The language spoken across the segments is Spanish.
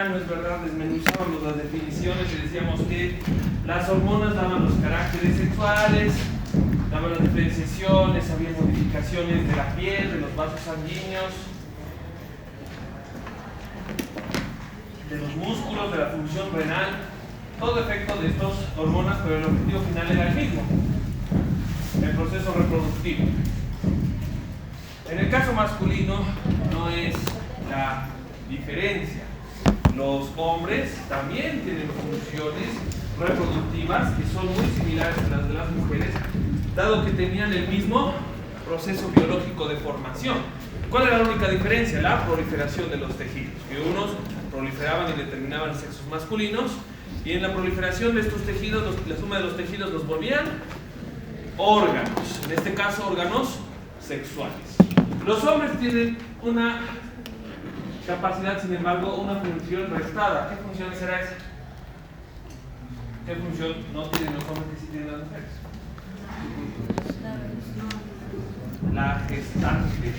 No es verdad, desmenuzábamos las definiciones y decíamos que las hormonas daban los caracteres sexuales, daban las diferenciaciones, había modificaciones de la piel, de los vasos sanguíneos, de los músculos, de la función renal, todo efecto de estas hormonas, pero el objetivo final era el mismo, el proceso reproductivo. En el caso masculino no es la diferencia. Los hombres también tienen funciones reproductivas que son muy similares a las de las mujeres, dado que tenían el mismo proceso biológico de formación. ¿Cuál era la única diferencia? La proliferación de los tejidos, que unos proliferaban y determinaban sexos masculinos, y en la proliferación de estos tejidos, la suma de los tejidos los volvían órganos, en este caso órganos sexuales. Los hombres tienen una capacidad, sin embargo, una función restada. ¿Qué función será esa? ¿Qué función no tienen los hombres que sí tienen las mujeres? La gestante.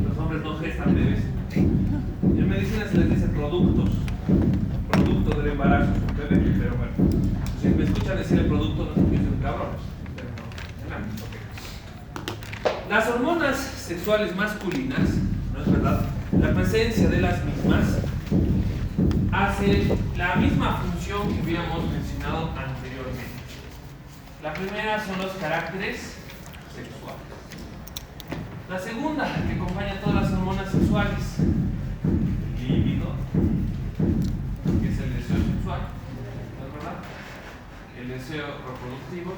Los hombres no gestan bebés. En medicina se les dice producto del embarazo, bebé, pero bueno, si me escuchan decir el producto, no se piensen cabrones, pero no, en ámbito, okay. Las hormonas sexuales masculinas, ¿no es verdad? La presencia de las mismas hace la misma función que habíamos mencionado anteriormente. La primera son los caracteres sexuales. La segunda, que acompaña a todas las hormonas sexuales, líbido, que es el deseo sexual, ¿no es verdad? El deseo reproductivo.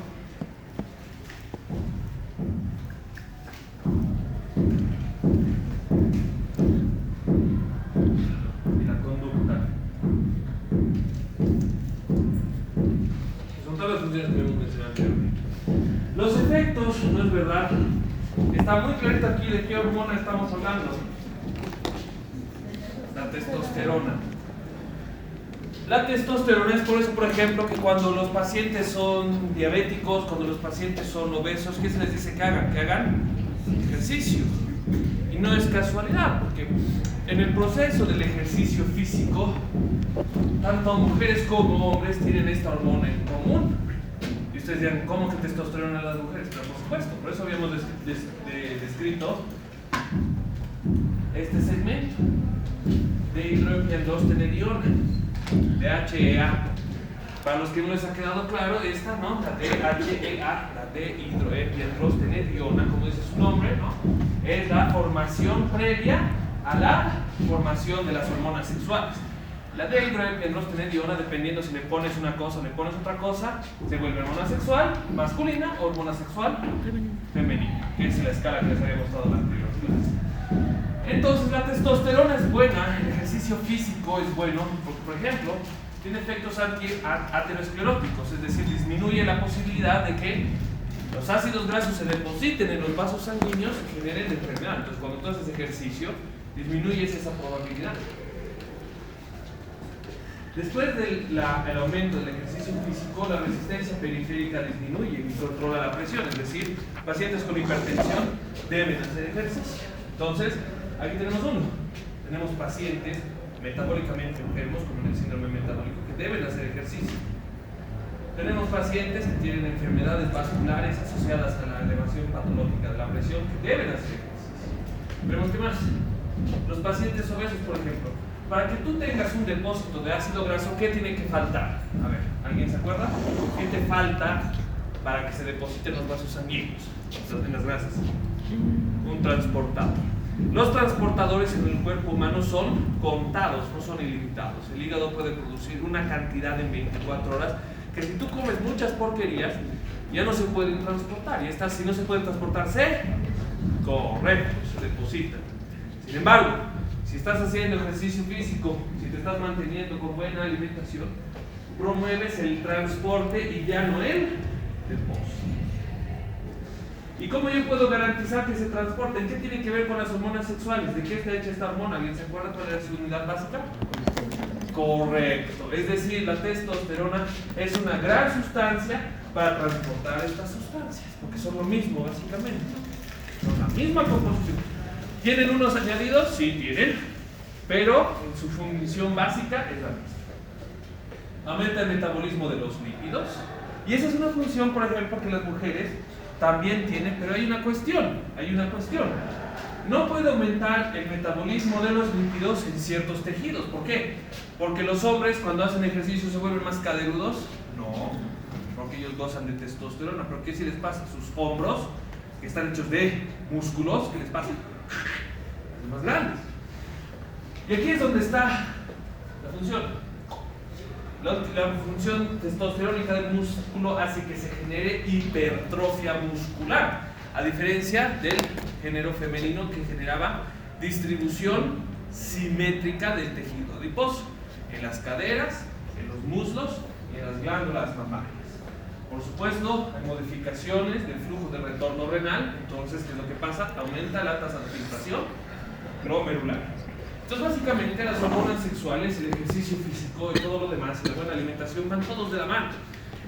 Y la conducta. Son todas las funciones que hemos mencionado anteriormente. Los efectos, ¿no es verdad? Está muy clarito aquí de qué hormona estamos hablando. La testosterona. La testosterona es por eso, por ejemplo, que cuando los pacientes son diabéticos, cuando los pacientes son obesos, ¿qué se les dice que hagan? Que hagan ejercicio. Y no es casualidad, porque en el proceso del ejercicio físico, tanto mujeres como hombres tienen esta hormona en común. Y ustedes dirán, ¿cómo que testosterona a las mujeres? Pero por supuesto, por eso habíamos descrito este segmento de hidroepiandrostenediona, de HEA. Para los que no les ha quedado claro, esta, ¿no? La DHEA, la de hidroepiandrostenediona, como dice su nombre, ¿no? Es la formación previa a la formación de las hormonas sexuales. La de hidroepiandrostenediona, dependiendo si le pones una cosa o le pones otra cosa, se vuelve hormona sexual masculina o hormona sexual femenina, que es la escala que les había mostrado en la anterior clase. Entonces la testosterona es buena, el ejercicio físico es bueno, porque por ejemplo tiene efectos ateroscleróticos, es decir, disminuye la posibilidad de que los ácidos grasos se depositen en los vasos sanguíneos y generen enfermedad. Entonces cuando tú haces ejercicio, disminuyes esa probabilidad. Después del aumento del ejercicio físico, la resistencia periférica disminuye y controla la presión, es decir, pacientes con hipertensión deben hacer ejercicio. Entonces, aquí tenemos uno. Tenemos pacientes metabólicamente enfermos, como el síndrome metabólico, que deben hacer ejercicio. Tenemos pacientes que tienen enfermedades vasculares asociadas a la elevación patológica de la presión, que deben hacer ejercicio. Vemos qué más. Los pacientes obesos, por ejemplo. Para que tú tengas un depósito de ácido graso, ¿qué tiene que faltar? A ver, ¿alguien se acuerda? ¿Qué te falta para que se depositen los vasos sanguíneos, en las grasas? Un transportador. Los transportadores en el cuerpo humano son contados, no son ilimitados. El hígado puede producir una cantidad en 24 horas que si tú comes muchas porquerías, ya no se pueden transportar. Y estas, si no se pueden transportar, correcto, se depositan. Sin embargo, si estás haciendo ejercicio físico, si te estás manteniendo con buena alimentación, promueves el transporte y ya no el depósito. ¿Y cómo yo puedo garantizar que se transporten? ¿Qué tiene que ver con las hormonas sexuales? ¿De qué está hecha esta hormona? ¿Alguien se acuerda cuál era su unidad básica? Correcto. Es decir, la testosterona es una gran sustancia para transportar estas sustancias, porque son lo mismo básicamente. Son la misma composición. ¿Tienen unos añadidos? Sí, tienen, pero en su función básica es la misma. Aumenta el metabolismo de los lípidos, y esa es una función, por ejemplo, que las mujeres también tienen, pero hay una cuestión. No puede aumentar el metabolismo de los lípidos en ciertos tejidos. ¿Por qué? Porque los hombres cuando hacen ejercicio se vuelven más caderudos. No, porque ellos gozan de testosterona. Pero ¿qué si les pasa? Sus hombros, que están hechos de músculos, ¿qué les pasa? Son más grandes. Y aquí es donde está la función. La función testosterónica del músculo hace que se genere hipertrofia muscular, a diferencia del género femenino que generaba distribución simétrica del tejido adiposo en las caderas, en los muslos y en las glándulas mamarias. Por supuesto, hay modificaciones del flujo de retorno renal. Entonces, ¿qué es lo que pasa? Aumenta la tasa de filtración glomerular. Entonces, básicamente, las hormonas sexuales, el ejercicio físico y todo lo demás, y la buena alimentación van todos de la mano.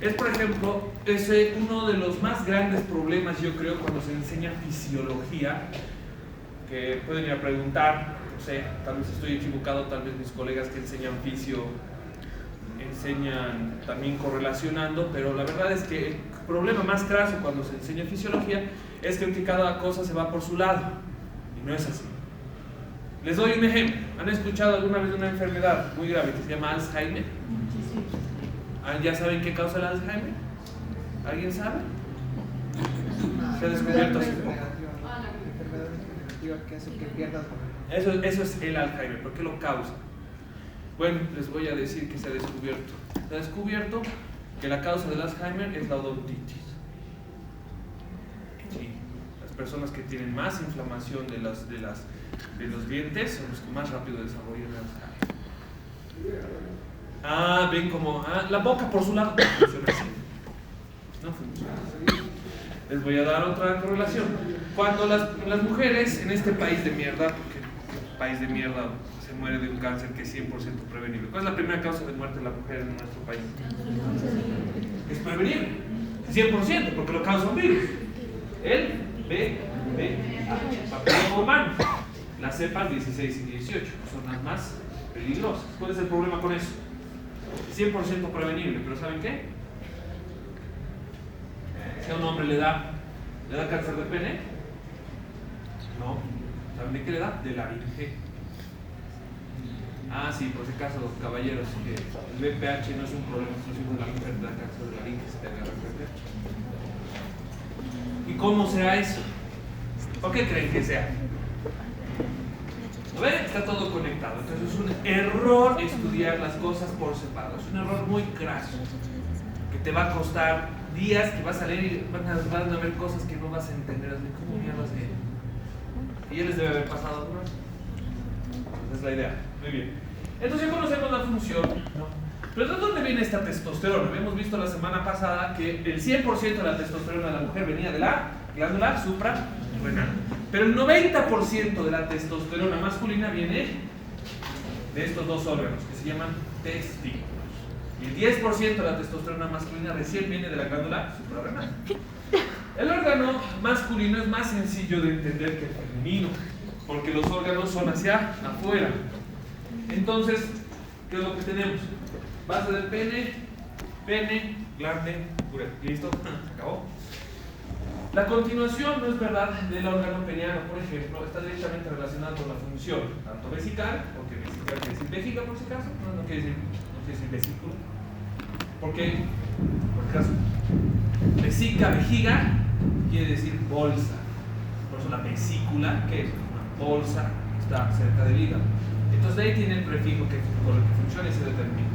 Es, por ejemplo, uno de los más grandes problemas, yo creo, cuando se enseña fisiología, que pueden ir a preguntar, no sé, tal vez estoy equivocado, tal vez mis colegas que enseñan fisio enseñan también correlacionando, pero la verdad es que el problema más craso cuando se enseña fisiología es que cada cosa se va por su lado, y no es así. Les doy un ejemplo. ¿Han escuchado alguna vez de una enfermedad muy grave que se llama Alzheimer? ¿Ya saben qué causa el Alzheimer? ¿Alguien sabe? Se ha descubierto hace poco. Que hace que pierdas. Eso es el Alzheimer. ¿Por qué lo causa? Bueno, les voy a decir que se ha descubierto. Se ha descubierto que la causa del Alzheimer es la odontitis. Sí. Las personas que tienen más inflamación de los dientes son los que más rápido desarrollan el Alzheimer. Ven como la boca por su lado no funciona así. No funciona así. Les voy a dar otra correlación. Cuando las mujeres en este país de mierda, porque el país de mierda se muere de un cáncer que es 100% prevenible. ¿Cuál es la primera causa de muerte de la mujer en nuestro país? Es prevenible, 100%, porque lo causa un virus. El VPH, papiloma humano. Las cepas 16 y 18 son las más peligrosas. ¿Cuál es el problema con eso? 100% prevenible, pero ¿saben qué? Si a un hombre le da cáncer de pene, no. ¿Saben de qué le da? De laringe. Sí, por si acaso, los caballeros, que el VPH no es un problema exclusivo de la mujer, te da cáncer de laringe si te agarra el VPH. ¿Y cómo será eso? ¿Por qué creen que sea? ¿Ven? Está todo conectado. Entonces es un error estudiar las cosas por separado. Es un error muy craso, que te va a costar días, que vas a leer y van a haber cosas que no vas a entender. ¿Cómo mierdas de? Y ya les debe haber pasado alguna vez. Esa es la idea. Muy bien. Entonces ya conocemos la función, ¿no? Pero ¿de dónde viene esta testosterona? Habíamos visto la semana pasada que el 100% de la testosterona de la mujer venía de la glándula suprarrenal. Pero el 90% de la testosterona masculina viene de estos dos órganos que se llaman testículos. Y el 10% de la testosterona masculina recién viene de la glándula suprarrenal. El órgano masculino es más sencillo de entender que el femenino, porque los órganos son hacia afuera. Entonces, ¿qué es lo que tenemos? Base del pene, glande, uretra. ¿Listo? ¿Acabó? La continuación, no es verdad, del órgano peniano, por ejemplo, está directamente relacionada con la función tanto vesical, porque vesical quiere decir vejiga por si acaso, no quiere decir vesícula. Porque, por caso, vejiga quiere decir bolsa. Por eso la vesícula, que es una bolsa que está cerca del hígado. Entonces de ahí tiene el prefijo que con el que funciona y se determina.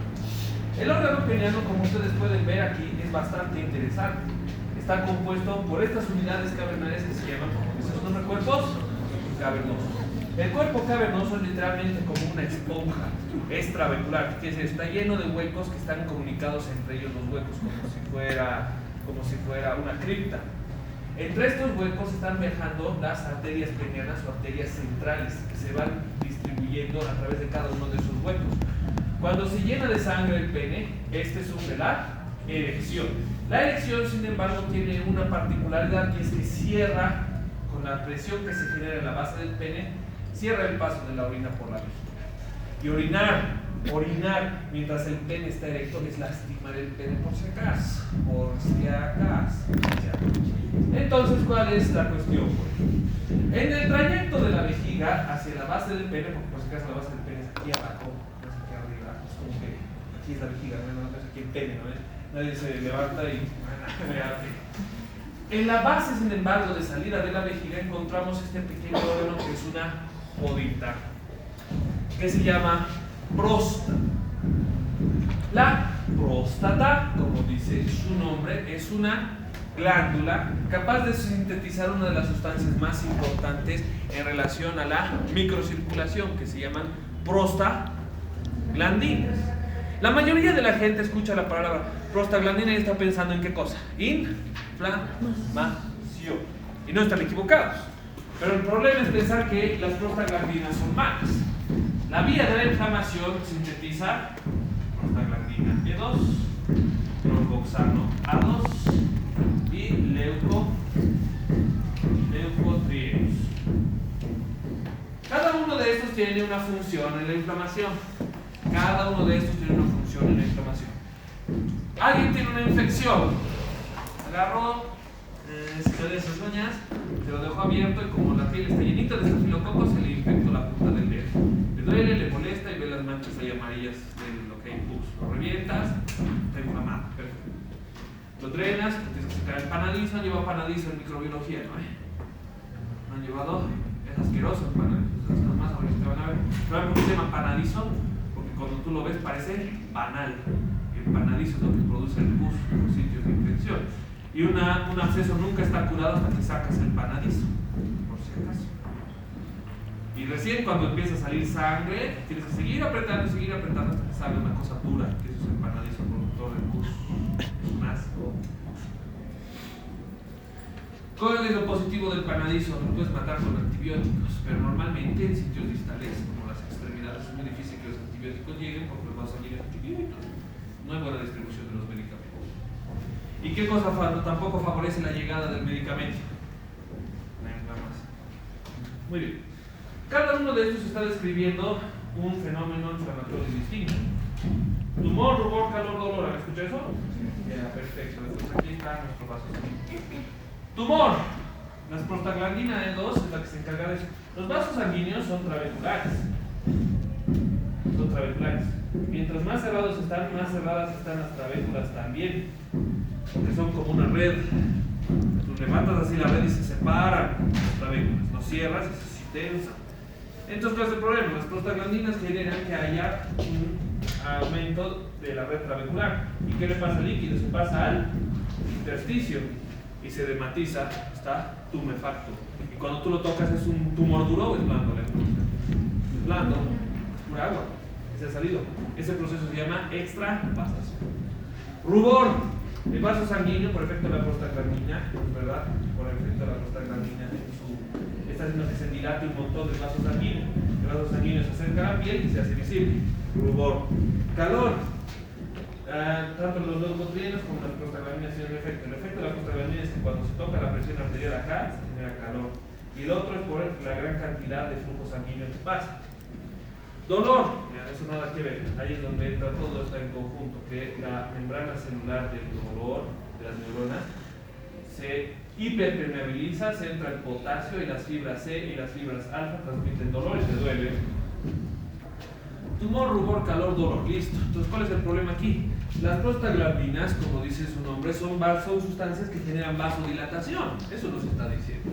El órgano peniano, como ustedes pueden ver aquí, es bastante interesante. Está compuesto por estas unidades cavernarias que se llaman, como dicen sus nombres, cuerpos cavernosos. El cuerpo cavernoso es literalmente como una esponja extravehicular, que está lleno de huecos que están comunicados entre ellos, los huecos, como si fuera una cripta. Entre estos huecos están viajando las arterias penianas o arterias centrales que se van distribuyendo a través de cada uno de esos huecos. Cuando se llena de sangre el pene, sufre la erección. La erección, sin embargo, tiene una particularidad, y es que cierra con la presión que se genera en la base del pene, cierra el paso de la orina por la vejiga. Y orinar mientras el pene está erecto es lastimar el pene por si acaso. Entonces, ¿cuál es la cuestión? En el trayecto de la vejiga hacia la base del pene, porque por si acaso la base del pene es aquí abajo, no es aquí arriba, es como que aquí es la vejiga, no es aquí el pene, ¿no? Nadie se levanta y... En la base, sin embargo, de salida de la vejiga encontramos este pequeño órgano que es una jodita, que se llama próstata. La próstata, como dice su nombre, es una glándula capaz de sintetizar una de las sustancias más importantes en relación a la microcirculación, que se llaman prostaglandinas. La mayoría de la gente escucha la palabra prostaglandina y está pensando en qué cosa: inflamación. Y no están equivocados. Pero el problema es pensar que las prostaglandinas son malas. La vía de la inflamación sintetiza prostaglandina E2, tromboxano A2 y leucotrienos. Cada uno de estos tiene una función en la inflamación. Alguien tiene una infección, agarró, se de sus uñas, se lo dejó abierto y como la piel está llenita de estafilococo, se le infectó la punta del dedo. Le duele, le molesta y ve las manchas ahí amarillas de lo que hay pus. Lo revientas, está inflamado. Perfecto. Lo drenas, tienes que sacar el panadizo. Han llevado panadizo en microbiología, ¿no? No han llevado, es asqueroso el panadizo. Las más ahora te van a ver. ¿Saben por qué se llama panadizo? Porque cuando tú lo ves parece banal. El panadizo es lo que produce el pus en los sitios de infección. Y un absceso nunca está curado hasta que sacas el panadizo, por si acaso. Y recién cuando empieza a salir sangre, tienes que seguir apretando hasta que salga una cosa dura, que eso es el panadizo productor del pus. Es un asco. ¿Cuál es lo positivo del panadizo? Lo puedes matar con antibióticos, pero normalmente en sitios distales, como las extremidades, es muy difícil que los antibióticos lleguen porque los vasos sanguíneos son chiquititos. No hay buena distribución de los medicamentos. ¿Y qué cosa tampoco favorece la llegada del medicamento? La inflamación. Muy bien. Cada uno de estos está describiendo un fenómeno inflamatorio distinto. Tumor, rubor, calor, dolor. ¿Han escuchado eso? Ya, perfecto. Entonces aquí está nuestro vaso sanguíneo. Tumor. La prostaglandina E2 es la que se encarga de eso. Los vasos sanguíneos son trabeculares. Mientras más cerrados están, más cerradas están las trabéculas también, porque son como una red. Tú levantas así la red y se separan las trabéculas, no cierras y se tensan. Entonces, ¿cuál es el problema? Las prostaglandinas generan que haya un aumento de la red trabecular. ¿Y qué le pasa al líquido? Se pasa al intersticio y se dermatiza, está tumefacto. Y cuando tú lo tocas, ¿es un tumor duro o es blando? Es blando, es pura agua. Se ha salido. Ese proceso se llama extravasación. Rubor. El vaso sanguíneo, por efecto de la prostaglandina, ¿verdad? Por efecto de la prostaglandina, está haciendo que se dilate un montón de vasos sanguíneos. El vaso sanguíneo se acerca a la piel y se hace visible. Rubor. Calor. Tanto los leucotrienos como las prostaglandinas tienen un efecto. El efecto de la prostaglandina es que cuando se toca la presión arterial acá, se genera calor. Y el otro es por la gran cantidad de flujo sanguíneo que pasa. Dolor, eso nada que ver, ahí es donde entra todo esto en conjunto, que la membrana celular del dolor, de las neuronas, se hiperpermeabiliza, se entra el potasio y las fibras C y las fibras alfa transmiten dolor y te duele. Tumor, rubor, calor, dolor, listo. Entonces, ¿cuál es el problema aquí? Las prostaglandinas, como dice su nombre, son sustancias que generan vasodilatación, eso nos está diciendo.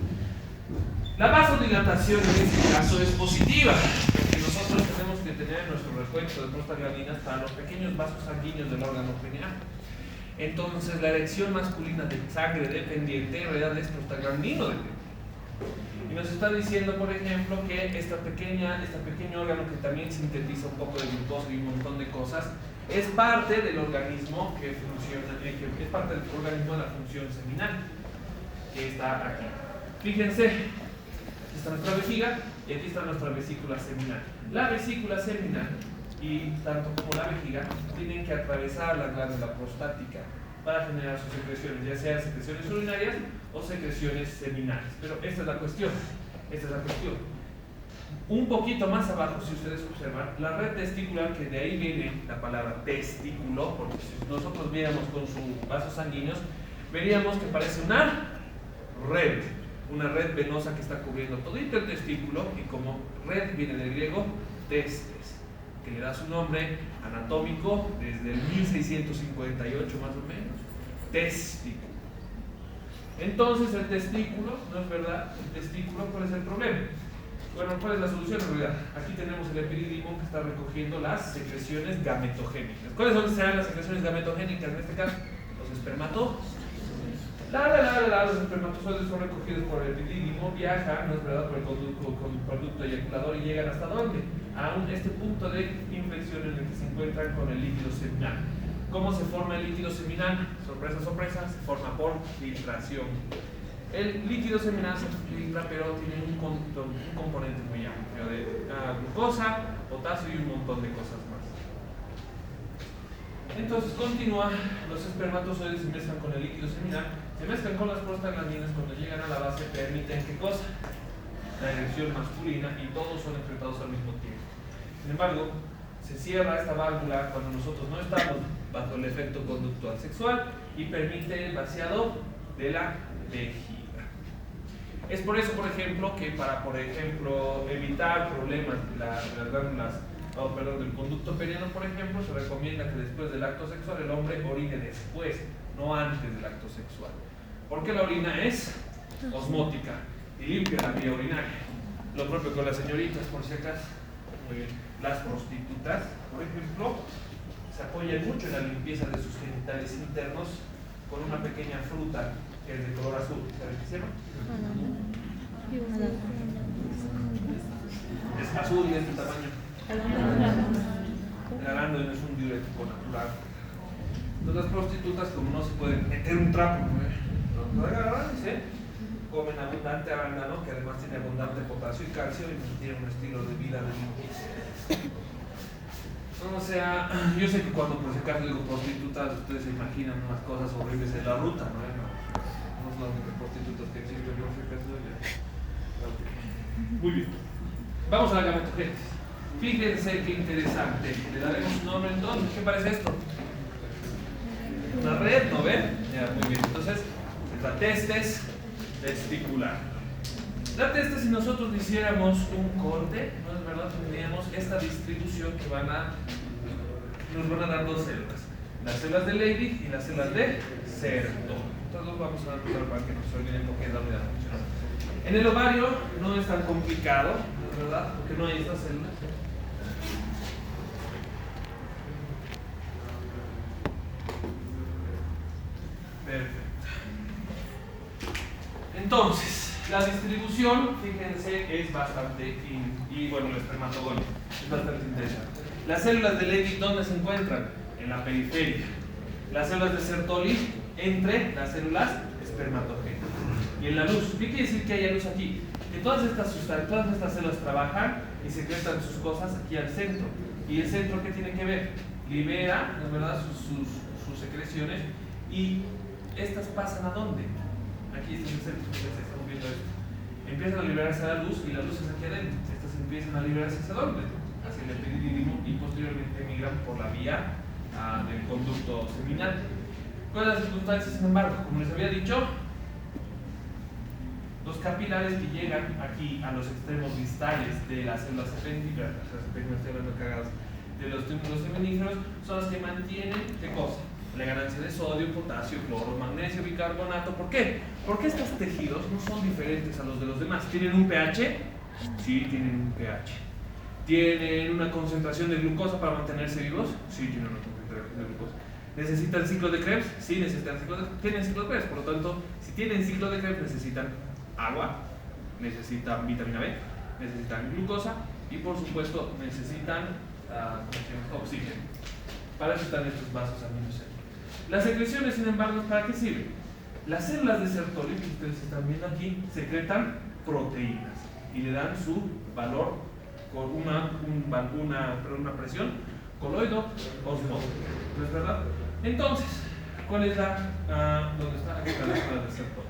La vasodilatación en este caso es positiva, porque nosotros tenemos que tener nuestro recuento de prostaglandinas para los pequeños vasos sanguíneos del órgano peniano. Entonces, la erección masculina de sangre dependiente en realidad es prostaglandino dependiente. Y nos está diciendo, por ejemplo, que este pequeño órgano que también sintetiza un poco de glucosa y un montón de cosas, es parte del organismo que funciona, que es parte del organismo de la función seminal, que está aquí. Fíjense, aquí está nuestra vejiga y aquí está nuestra vesícula seminal. La vesícula seminal, y tanto como la vejiga, tienen que atravesar la glándula prostática. para generar sus secreciones, ya sean secreciones urinarias o secreciones seminales. Pero esta es la cuestión. Un poquito más abajo, si ustedes observan, la red testicular, que de ahí viene la palabra testículo, porque si nosotros viéramos con sus vasos sanguíneos, veríamos que parece una red venosa que está cubriendo todo el testículo, y como red viene del griego testes, que le da su nombre anatómico desde el 1658 más o menos, testículo. Entonces el testículo, ¿no es verdad? El testículo, ¿cuál es el problema? Bueno, ¿cuál es la solución en realidad? Aquí tenemos el epidídimo que está recogiendo las secreciones gametogénicas. ¿Cuáles serán las secreciones gametogénicas en este caso? Los espermatozoides. Los espermatozoides son recogidos por el epidídimo, viajan, ¿no es verdad?, por el conducto eyaculador y llegan ¿hasta dónde? A este punto de inflexión en el que se encuentran con el líquido seminal. ¿Cómo se forma el líquido seminal? Sorpresa, sorpresa, se forma por filtración. El líquido seminal se filtra, pero tiene un componente muy amplio de glucosa, potasio y un montón de cosas más. Entonces continúa, los espermatozoides se mezclan con el líquido seminal, se mezclan con las prostaglandinas, cuando llegan a la base permiten ¿qué cosa? La erección masculina, y todos son excretados al mismo tiempo. Sin embargo, se cierra esta válvula cuando nosotros no estamos bajo el efecto conductual sexual y permite el vaciado de la vejiga. Es por eso, por ejemplo, que para, evitar problemas de las glándulas, del conducto periano, por ejemplo, se recomienda que después del acto sexual el hombre orine después, no antes del acto sexual. Porque la orina es osmótica y limpia la vía urinaria. Lo propio con las señoritas, por si acaso. Muy bien. Las prostitutas, por ejemplo, se apoyan mucho en la limpieza de sus genitales internos con una pequeña fruta que es de color azul. ¿Saben qué se llama? Es azul y es de tamaño. El arándano es un diurético natural. Entonces las prostitutas, como no se pueden meter un trapo, lo agarran y se comen abundante arándano, que además tiene abundante potasio y calcio, y tiene un estilo de vida de limpieza. O sea, yo sé que cuando por si acaso digo prostitutas, ustedes se imaginan unas cosas horribles en la ruta, ¿no? No es la única prostitutas que existen, yo sé que eso ya. Muy bien. Vamos a la gametogénesis. Fíjense qué interesante. Le daremos un nombre entonces. ¿Qué parece esto? Una red, ¿no ven? Ya, muy bien. Entonces, es la testes testicular. La testes, si nosotros hiciéramos un corte, ¿no es verdad? Tendríamos esta distribución que nos van a dar dos células. Las células de Leydig y las células de Certo. Entonces vamos a anotar para que no se olviden porque es la unidad funcional. En el ovario no es tan complicado, ¿no es verdad? Porque no hay estas células. Perfecto. Entonces, la distribución, fíjense, es bastante, y bueno, el espermatogonia, es bastante interesante. Las células de Leydig, ¿dónde se encuentran? En la periferia. Las células de Sertoli, entre las células espermatogénicas. Y en la luz, ¿qué quiere decir que haya luz aquí? Que todas estas células trabajan y secretan sus cosas aquí al centro. ¿Y el centro qué tiene que ver? Libera, ¿no es verdad?, sus secreciones, y estas pasan ¿a dónde? Aquí está el centro, estamos viendo esto. Empiezan a liberarse a la luz, y la luz es aquí adentro. Estas empiezan a liberarse ¿hacia dónde? Hacia el epidídimo, y posteriormente migran por la vía del conducto seminal. ¿Cuáles son las circunstancias, sin embargo? Como les había dicho, los capilares que llegan aquí a los extremos distales de las células ependíferas, de los túmulos seminíferos, son las que mantienen, ¿qué cosa? La ganancia de sodio, potasio, cloro, magnesio, bicarbonato. ¿Por qué? Porque estos tejidos no son diferentes a los de los demás. ¿Tienen un pH? Sí, tienen un pH. ¿Tienen una concentración de glucosa para mantenerse vivos? Sí, tienen una concentración de glucosa. ¿Necesitan ciclo de Krebs? Sí, tienen ciclo de Krebs. Por lo tanto, si tienen ciclo de Krebs, necesitan agua, necesitan vitamina B, necesitan glucosa y, por supuesto, necesitan oxígeno. Para eso están estos vasos aminocélulas. Las secreciones, sin embargo, ¿para qué sirven? Las células de Sertoli, que ustedes están viendo aquí, secretan proteínas y le dan su valor con una presión coloido-osmótica. ¿No es verdad? Entonces, ¿Cuál es dónde está? Aquí están las células de Sertoli.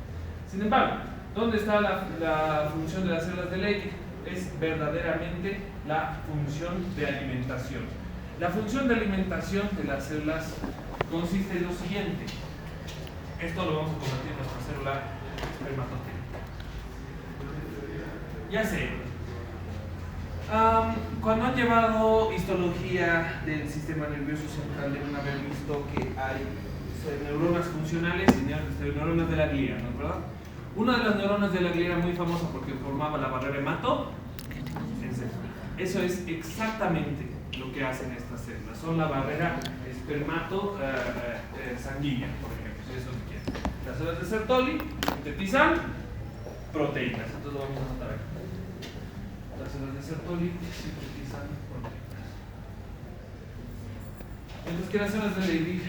Sin embargo, ¿dónde está la función de las células de Leydig? Es verdaderamente la función de alimentación. La función de alimentación de las células consiste en lo siguiente. Esto lo vamos a convertir en nuestra célula espermatotélica. Ya sé. Cuando han llevado histología del sistema nervioso central deben haber visto que hay neuronas funcionales y neuronas de la glía, ¿no es verdad? Una de las neuronas de la glía era muy famosa porque formaba la barrera hemato. Eso es exactamente lo que hacen estas células. Son la barrera espermato sanguínea, por ejemplo, si es lo que quieren. Las células de Sertoli sintetizan proteínas. Entonces lo vamos a notar aquí. Las células de Sertoli sintetizan proteínas. Mientras que las células de Leydig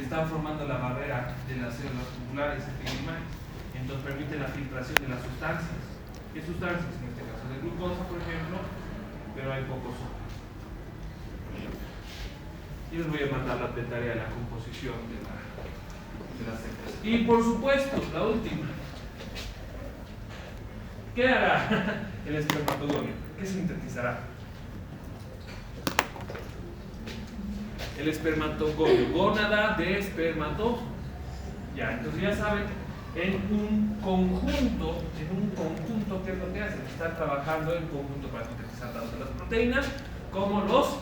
están formando la barrera de las células tubulares epidimales, entonces permite la filtración de las sustancias. ¿Qué sustancias? En este caso de glucosa, por ejemplo, pero hay pocos. Y les voy a mandar de tarea la composición de las células. Y por supuesto, la última. ¿Qué hará el espermatogonio? ¿Qué sintetizará? El espermatogonio, gónada de espermato. Ya, entonces ya saben, en un conjunto, ¿qué es lo que hacen? Están trabajando en conjunto para sintetizar tanto las proteínas como los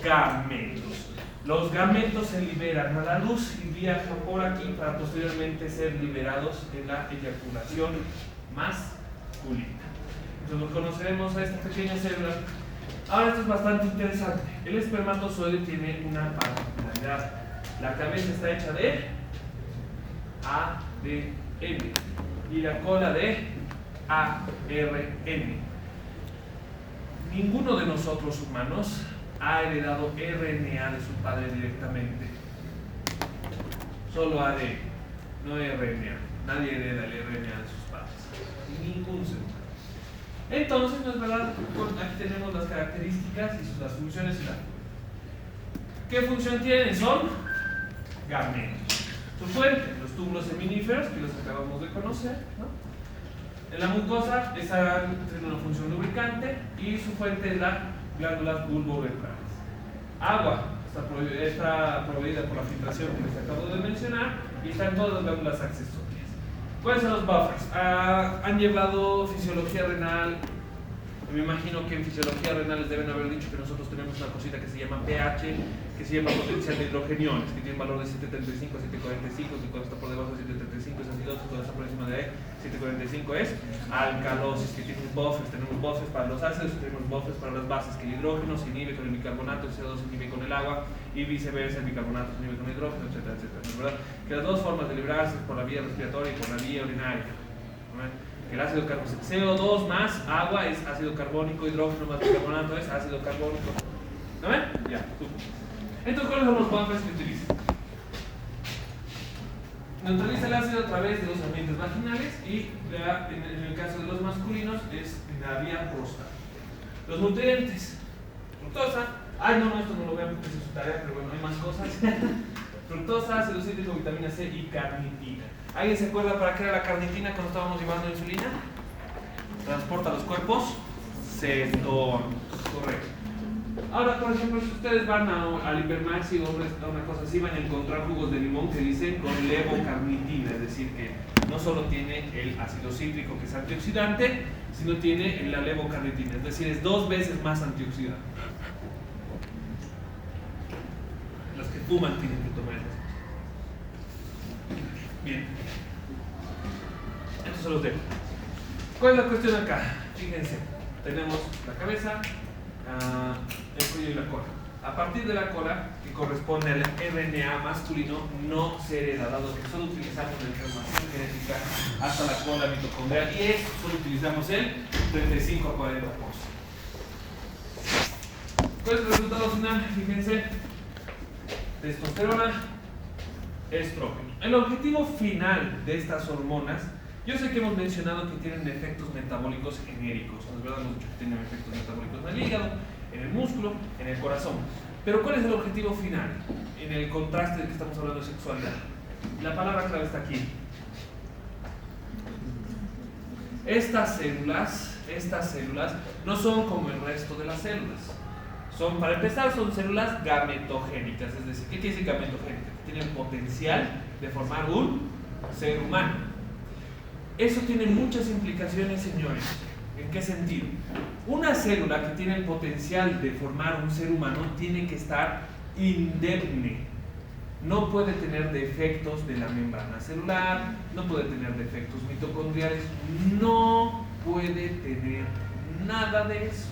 gametos. Los gametos se liberan a la luz y viajan por aquí para posteriormente ser liberados en la eyaculación masculina. Entonces conoceremos a esta pequeña célula. Ahora esto es bastante interesante. El espermatozoide tiene una particularidad. La cabeza está hecha de ADN y la cola de ARN. Ninguno de nosotros humanos ha heredado RNA de su padre directamente. Solo ADN, no RNA. Nadie hereda el RNA de sus padres. Ningún ser humano. Entonces, no es verdad, aquí tenemos las características y las funciones y la función. ¿Qué función tienen? Son gametos. Su fuente, los túbulos seminíferos, que los acabamos de conocer, ¿no? En la mucosa tiene una función lubricante y su fuente es las glándulas bulbourethrais. Agua está proveída por la filtración que les acabo de mencionar y están todas las glándulas accesorias. ¿Cuáles son los buffers? Han llevado fisiología renal. Me imagino que en fisiología renal les deben haber dicho que nosotros tenemos una cosita que se llama pH, que se llama potencial de hidrogeniones, que tiene un valor de 735 a 745, y cuando está por debajo de 735 es acidosis, cuando está por encima de 745 es alcalosis, que tiene buffers. Tenemos buffers para los ácidos, tenemos buffers para las bases, que el hidrógeno se inhibe con el bicarbonato, el CO2 se inhibe con el agua, y viceversa, el bicarbonato se inhibe con el hidrógeno, etcétera, etcétera. ¿No es verdad? Que las dos formas de librarse es por la vía respiratoria y por la vía urinaria. ¿No? El ácido carbónico, CO2 más agua es ácido carbónico, hidrógeno más bicarbonato es ácido carbónico. ¿No ven? Ya, entonces, ¿cuáles son los buffers que utilizan? Neutraliza el ácido a través de los ambientes vaginales y en el caso de los masculinos es la vía prostática. Los nutrientes, fructosa, esto no lo vean porque es su tarea, pero bueno, hay más cosas. Fructosa, ácido cítrico, vitamina C y carnitina. ¿Alguien se acuerda para qué era la carnitina cuando estábamos llevando insulina? Transporta los cuerpos cetonos, correcto. Ahora, por ejemplo, si ustedes van al Hipermaxi o una cosa así, van a encontrar jugos de limón que dicen con levocarnitina, es decir, que no solo tiene el ácido cítrico que es antioxidante, sino tiene la levocarnitina, es decir, es 2 veces más antioxidante. Los que fuman tienen que tomar esas cosas. Bien. Estos son los dejo. ¿Cuál es la cuestión acá? Fíjense, tenemos la cabeza, el cuello y la cola. A partir de la cola, que corresponde al RNA masculino, no se hereda, dado que solo utilizamos la información genética hasta la cola mitocondrial y eso solo utilizamos el 35 a 40%. ¿Cuál es el resultado final? Fíjense, testosterona, estrógeno. El objetivo final de estas hormonas, yo sé que hemos mencionado que tienen efectos metabólicos genéricos, ¿no es verdad? Hemos dicho que tienen efectos metabólicos en el hígado, en el músculo, en el corazón. Pero ¿cuál es el objetivo final? En el contraste de que estamos hablando de sexualidad. La palabra clave está aquí. Estas células no son como el resto de las células. Para empezar, son células gametogénicas. Es decir, ¿qué quiere decir gametogénica? Que tienen potencial de formar un ser humano. Eso tiene muchas implicaciones, señores. ¿En qué sentido? Una célula que tiene el potencial de formar un ser humano tiene que estar indemne. No puede tener defectos de la membrana celular, no puede tener defectos mitocondriales, no puede tener nada de eso.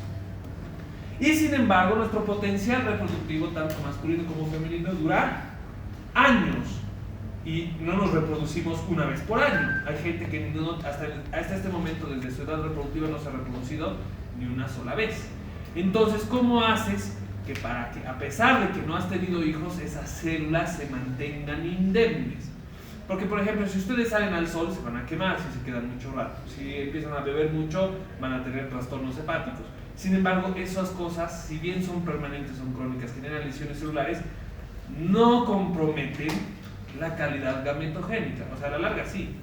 Y sin embargo, nuestro potencial reproductivo, tanto masculino como femenino, dura años. Y no nos reproducimos una vez por año. Hay gente que hasta este momento, desde su edad reproductiva, no se ha reproducido ni una sola vez. Entonces, ¿cómo haces que para que, a pesar de que no has tenido hijos, esas células se mantengan indemnes? Porque, por ejemplo, si ustedes salen al sol, se van a quemar si se quedan mucho rato. Si empiezan a beber mucho, van a tener trastornos hepáticos. Sin embargo, esas cosas, si bien son permanentes, son crónicas, generan lesiones celulares, no comprometen la calidad gametogénica. O sea, a la larga sí,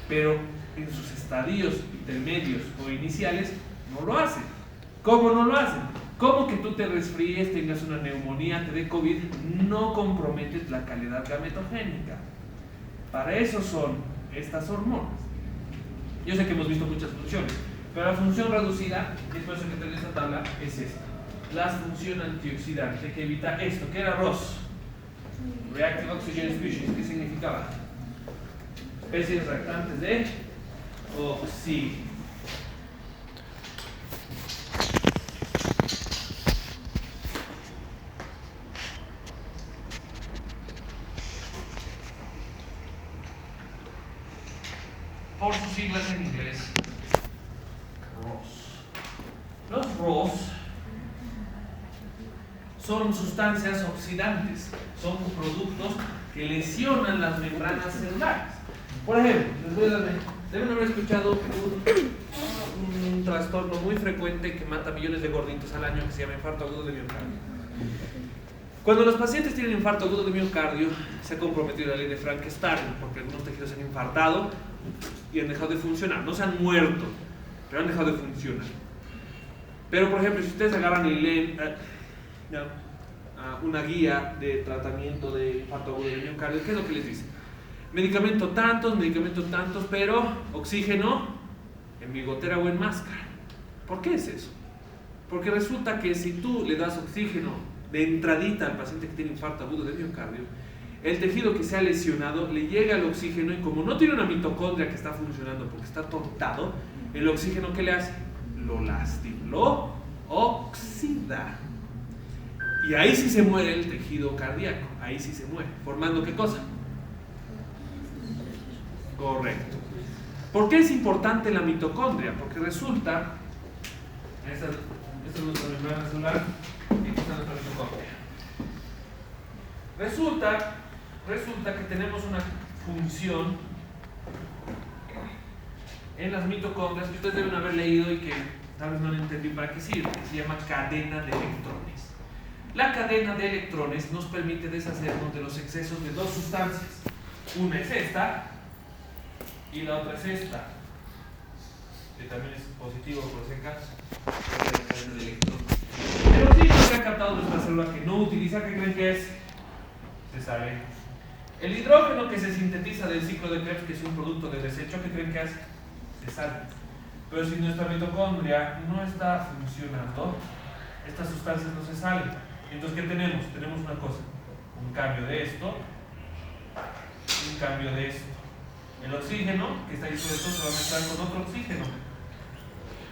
pero en sus estadios intermedios o iniciales no lo hacen. ¿Cómo no lo hacen? Como que tú te resfríes, tengas una neumonía, te dé COVID, no comprometes la calidad gametogénica. Para eso son estas hormonas. Yo sé que hemos visto muchas funciones, pero la función reducida, y es por eso que tengo esta tabla, es esta. La función antioxidante que evita esto, que era ROS. Reactive Oxygen Species, ¿qué significaba? Especies reactantes de oxígeno. Por sus siglas en inglés, ROS. Los ROS son sustancias oxidantes, son productos que lesionan las membranas celulares. Por ejemplo, deben haber escuchado un trastorno muy frecuente que mata millones de gorditos al año, que se llama infarto agudo de miocardio. Cuando los pacientes tienen infarto agudo de miocardio, se ha comprometido la ley de Frankenstein, porque algunos tejidos se han infartado y han dejado de funcionar. No se han muerto, pero han dejado de funcionar. Pero, por ejemplo, si ustedes agarran y leen una guía de tratamiento de infarto agudo de miocardio, ¿qué es lo que les dice? Medicamentos tantos, pero oxígeno en bigotera o en máscara. ¿Por qué es eso? Porque resulta que si tú le das oxígeno de entradita al paciente que tiene infarto agudo de miocardio, el tejido que se ha lesionado le llega el oxígeno y como no tiene una mitocondria que está funcionando porque está tontado, el oxígeno ¿qué le hace? Lo lastima, lo oxida. Y ahí sí se muere el tejido cardíaco, ahí sí se muere. ¿Formando qué cosa? Correcto. ¿Por qué es importante la mitocondria? Porque resulta, esta es nuestra membrana celular y esta es nuestra mitocondria. Resulta que tenemos una función en las mitocondrias que ustedes deben haber leído y que tal vez no han entendido para qué sirve, que se llama cadena de electrones. La cadena de electrones nos permite deshacernos de los excesos de dos sustancias. Una es esta y la otra es esta, que también es positivo por ese caso. La cadena de electrones. El oxígeno que ha captado nuestra célula que no utiliza, ¿qué creen que es? Se sabe. El hidrógeno que se sintetiza del ciclo de Krebs, que es un producto de desecho, ¿qué creen que hace? Se sale. Pero si nuestra mitocondria no está funcionando, estas sustancias no se salen. Entonces, ¿qué tenemos? Tenemos una cosa, un cambio de esto, un cambio de esto. El oxígeno que está disuelto se va a mezclar con otro oxígeno,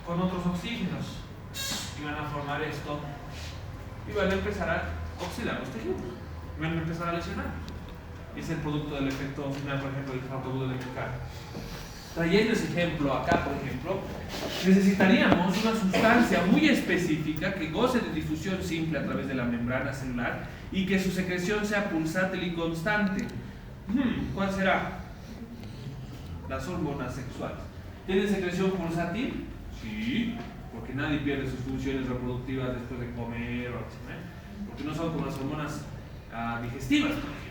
con otros oxígenos, y van a formar esto, y van a empezar a oxidar los tejidos, y van a empezar a lesionar. Es el producto del efecto final, por ejemplo, del infarto agudo de miocardio. Trayendo ese ejemplo acá, por ejemplo, necesitaríamos una sustancia muy específica que goce de difusión simple a través de la membrana celular y que su secreción sea pulsátil y constante. ¿Cuál será? Las hormonas sexuales. ¿Tienen secreción pulsátil? Sí, porque nadie pierde sus funciones reproductivas después de comer o así, porque no son como las hormonas digestivas, por ejemplo,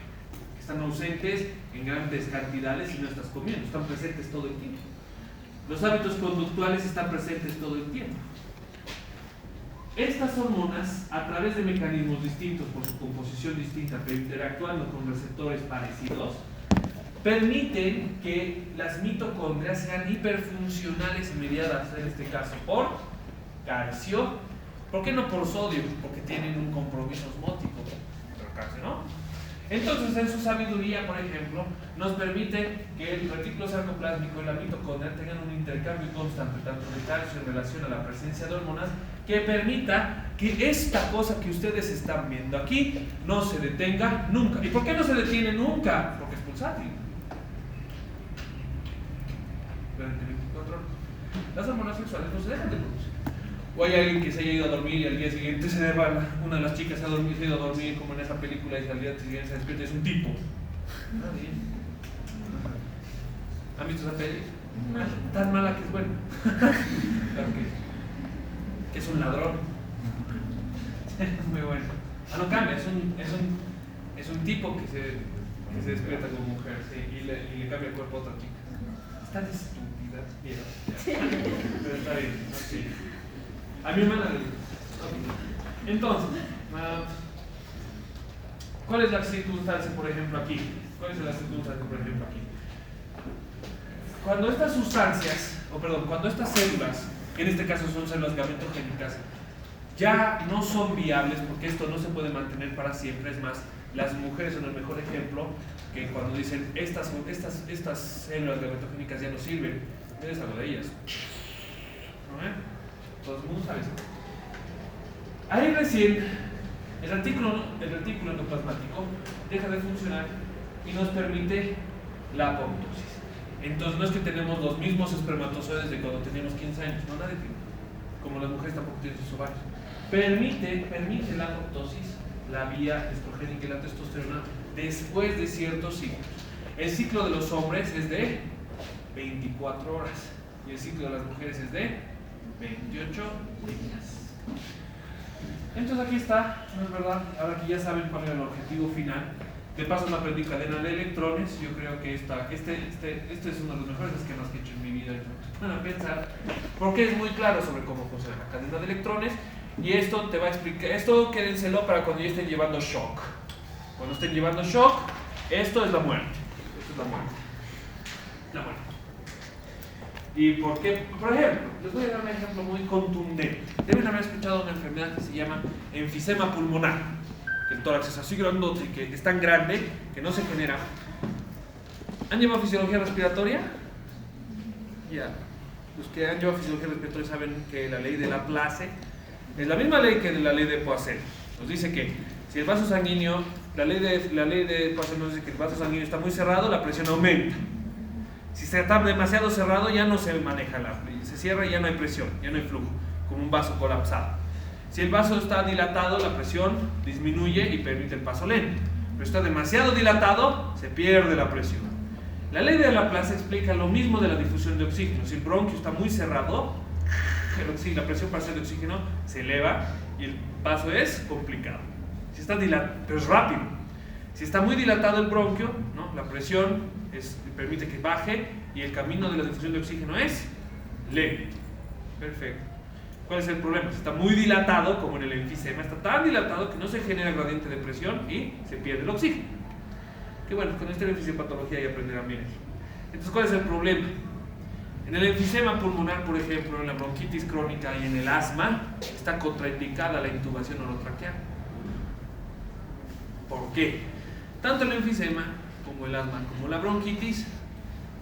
que están ausentes en grandes cantidades y no estás comiendo, están presentes todo el tiempo. Los hábitos conductuales están presentes todo el tiempo. Estas hormonas, a través de mecanismos distintos por su composición distinta, pero interactuando con receptores parecidos, permiten que las mitocondrias sean hiperfuncionales y mediadas, en este caso, por calcio. ¿Por qué no por sodio? Porque tienen un compromiso osmótico, pero calcio no. Entonces, en su sabiduría, por ejemplo, nos permite que el retículo sarcoplásmico y la mitocondria tengan un intercambio constante, tanto de calcio en relación a la presencia de hormonas, que permita que esta cosa que ustedes están viendo aquí no se detenga nunca. ¿Y por qué no se detiene nunca? Porque es pulsátil. Durante 24 horas. Las hormonas sexuales no se dejan de producir. O hay alguien que se haya ido a dormir y al día siguiente se desvela. Una de las chicas se ha ido a dormir como en esa película y al día siguiente se despierta y es un tipo. Nadie. ¿Han visto esa peli? Tan mala que es buena. Claro que es un ladrón. Muy bueno. No cambia, es un tipo que se despierta como mujer, sí, y le cambia el cuerpo a otra chica. Está de estúpida, pero está bien, sí. A mi hermana le digo. Entonces, ¿cuál es la circunstancia, por ejemplo, aquí? Cuando estas sustancias, cuando estas células, en este caso son células gametogénicas, ya no son viables, porque esto no se puede mantener para siempre. Es más, las mujeres son el mejor ejemplo, que cuando dicen estas células gametogénicas ya no sirven, tienes algo de ellas. ¿No? Todo el mundo sabe eso. Ahí recién el retículo endoplasmático deja de funcionar y nos permite la apoptosis. Entonces no es que tenemos los mismos espermatozoides de cuando teníamos 15 años, no, nadie tiene. Como las mujeres tampoco tienen sus ovarios. Permite la apoptosis, la vía estrogénica y la testosterona después de ciertos ciclos. El ciclo de los hombres es de 24 horas y el ciclo de las mujeres es de 28 días. Entonces aquí está, ¿no es verdad? Ahora que ya saben cuál era el objetivo final. De paso no aprendí cadena de electrones. Yo creo que este es uno de los mejores esquemas que he hecho en mi vida. Van a pensar, porque es muy claro sobre cómo funciona la cadena de electrones. Y esto te va a explicar, esto quédenselo para cuando ya estén llevando shock. Cuando estén llevando shock, esto es la muerte. Esto es la muerte. La muerte. ¿Y por qué? Por ejemplo, les voy a dar un ejemplo muy contundente. Deben haber escuchado una enfermedad que se llama enfisema pulmonar, que el tórax es así grandote, que es tan grande que no se genera. ¿Han llevado fisiología respiratoria? Ya. Los que han llevado fisiología respiratoria saben que la ley de Laplace es la misma ley que la ley de Poisson. Nos dice que si el vaso sanguíneo, la ley de Poisson nos dice que el vaso sanguíneo está muy cerrado, la presión aumenta. Si está demasiado cerrado, ya no se maneja se cierra y ya no hay presión, ya no hay flujo, como un vaso colapsado. Si el vaso está dilatado, la presión disminuye y permite el paso lento. Pero está demasiado dilatado, se pierde la presión. La ley de Laplace explica lo mismo de la difusión de oxígeno. Si el bronquio está muy cerrado, la presión parcial de oxígeno se eleva y el paso es complicado. Si está dilatado, pero es rápido. Si está muy dilatado el bronquio, ¿no? La presión permite que baje y el camino de la difusión de oxígeno es lento. Perfecto. ¿Cuál es el problema? Si está muy dilatado, como en el enfisema, está tan dilatado que no se genera gradiente de presión y se pierde el oxígeno. Que bueno, con esta fisiopatología ya aprenderán bien eso. Entonces, ¿cuál es el problema? En el enfisema pulmonar, por ejemplo, en la bronquitis crónica y en el asma, está contraindicada la intubación orotraqueal. ¿Por qué? Tanto el enfisema como el asma, como la bronquitis,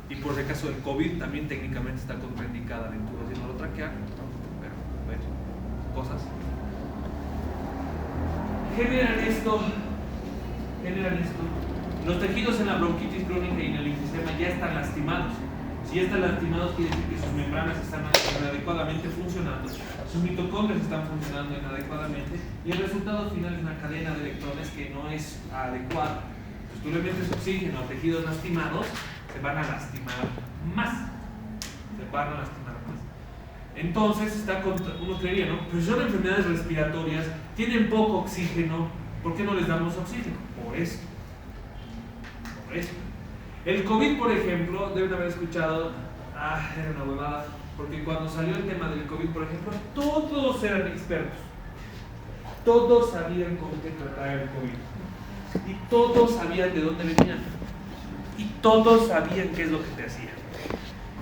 y por el caso del COVID también técnicamente está contraindicada la intubación orotraqueal, pero bueno, cosas. Generan esto. Los tejidos en la bronquitis crónica y en el enfisema ya están lastimados. Si ya están lastimados, quiere decir que sus membranas están inadecuadamente funcionando, sus mitocondrias están funcionando inadecuadamente, y el resultado final es una cadena de electrones que no es adecuada. Tú le metes oxígeno a tejidos lastimados, se van a lastimar más. Entonces uno creería, ¿no? Pero son enfermedades respiratorias, tienen poco oxígeno, ¿por qué no les damos oxígeno? Por eso. Por eso. El COVID, por ejemplo, deben haber escuchado, era una huevada, porque cuando salió el tema del COVID, por ejemplo, todos eran expertos. Todos sabían con qué tratar el COVID. Y todos sabían de dónde venían. Y todos sabían qué es lo que te hacía.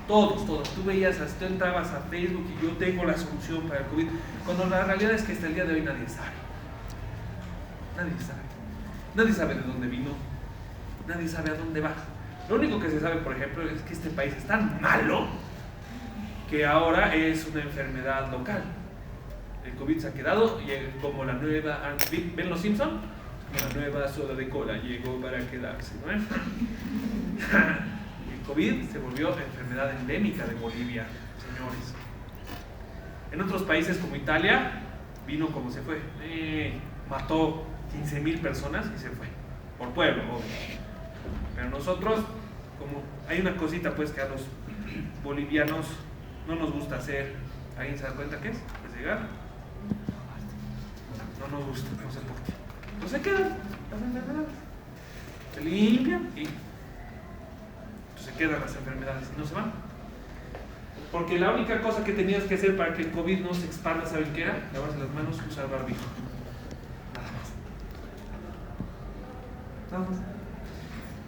Todos. Tú veías, tú entrabas a Facebook y yo tengo la solución para el COVID. Cuando la realidad es que hasta el día de hoy nadie sabe. Nadie sabe de dónde vino. Nadie sabe a dónde va. Lo único que se sabe, por ejemplo, es que este país es tan malo que ahora es una enfermedad local. El COVID se ha quedado y como la nueva... ¿Ven los Simpson? La nueva soda de cola llegó para quedarse, ¿no? El COVID se volvió enfermedad endémica de Bolivia, señores. En otros países como Italia, vino como se fue. Mató 15,000 personas y se fue. Por pueblo, obvio. Pero nosotros, como hay una cosita pues que a los bolivianos no nos gusta hacer. ¿Alguien se da cuenta qué es? ¿Es llegar? No nos gusta, no sé por qué. No se quedan las enfermedades. Se limpian y se quedan las enfermedades y no se van. Porque la única cosa que tenías que hacer para que el COVID no se expanda, ¿saben qué era? Lavarse las manos, usar barbijo. Nada más.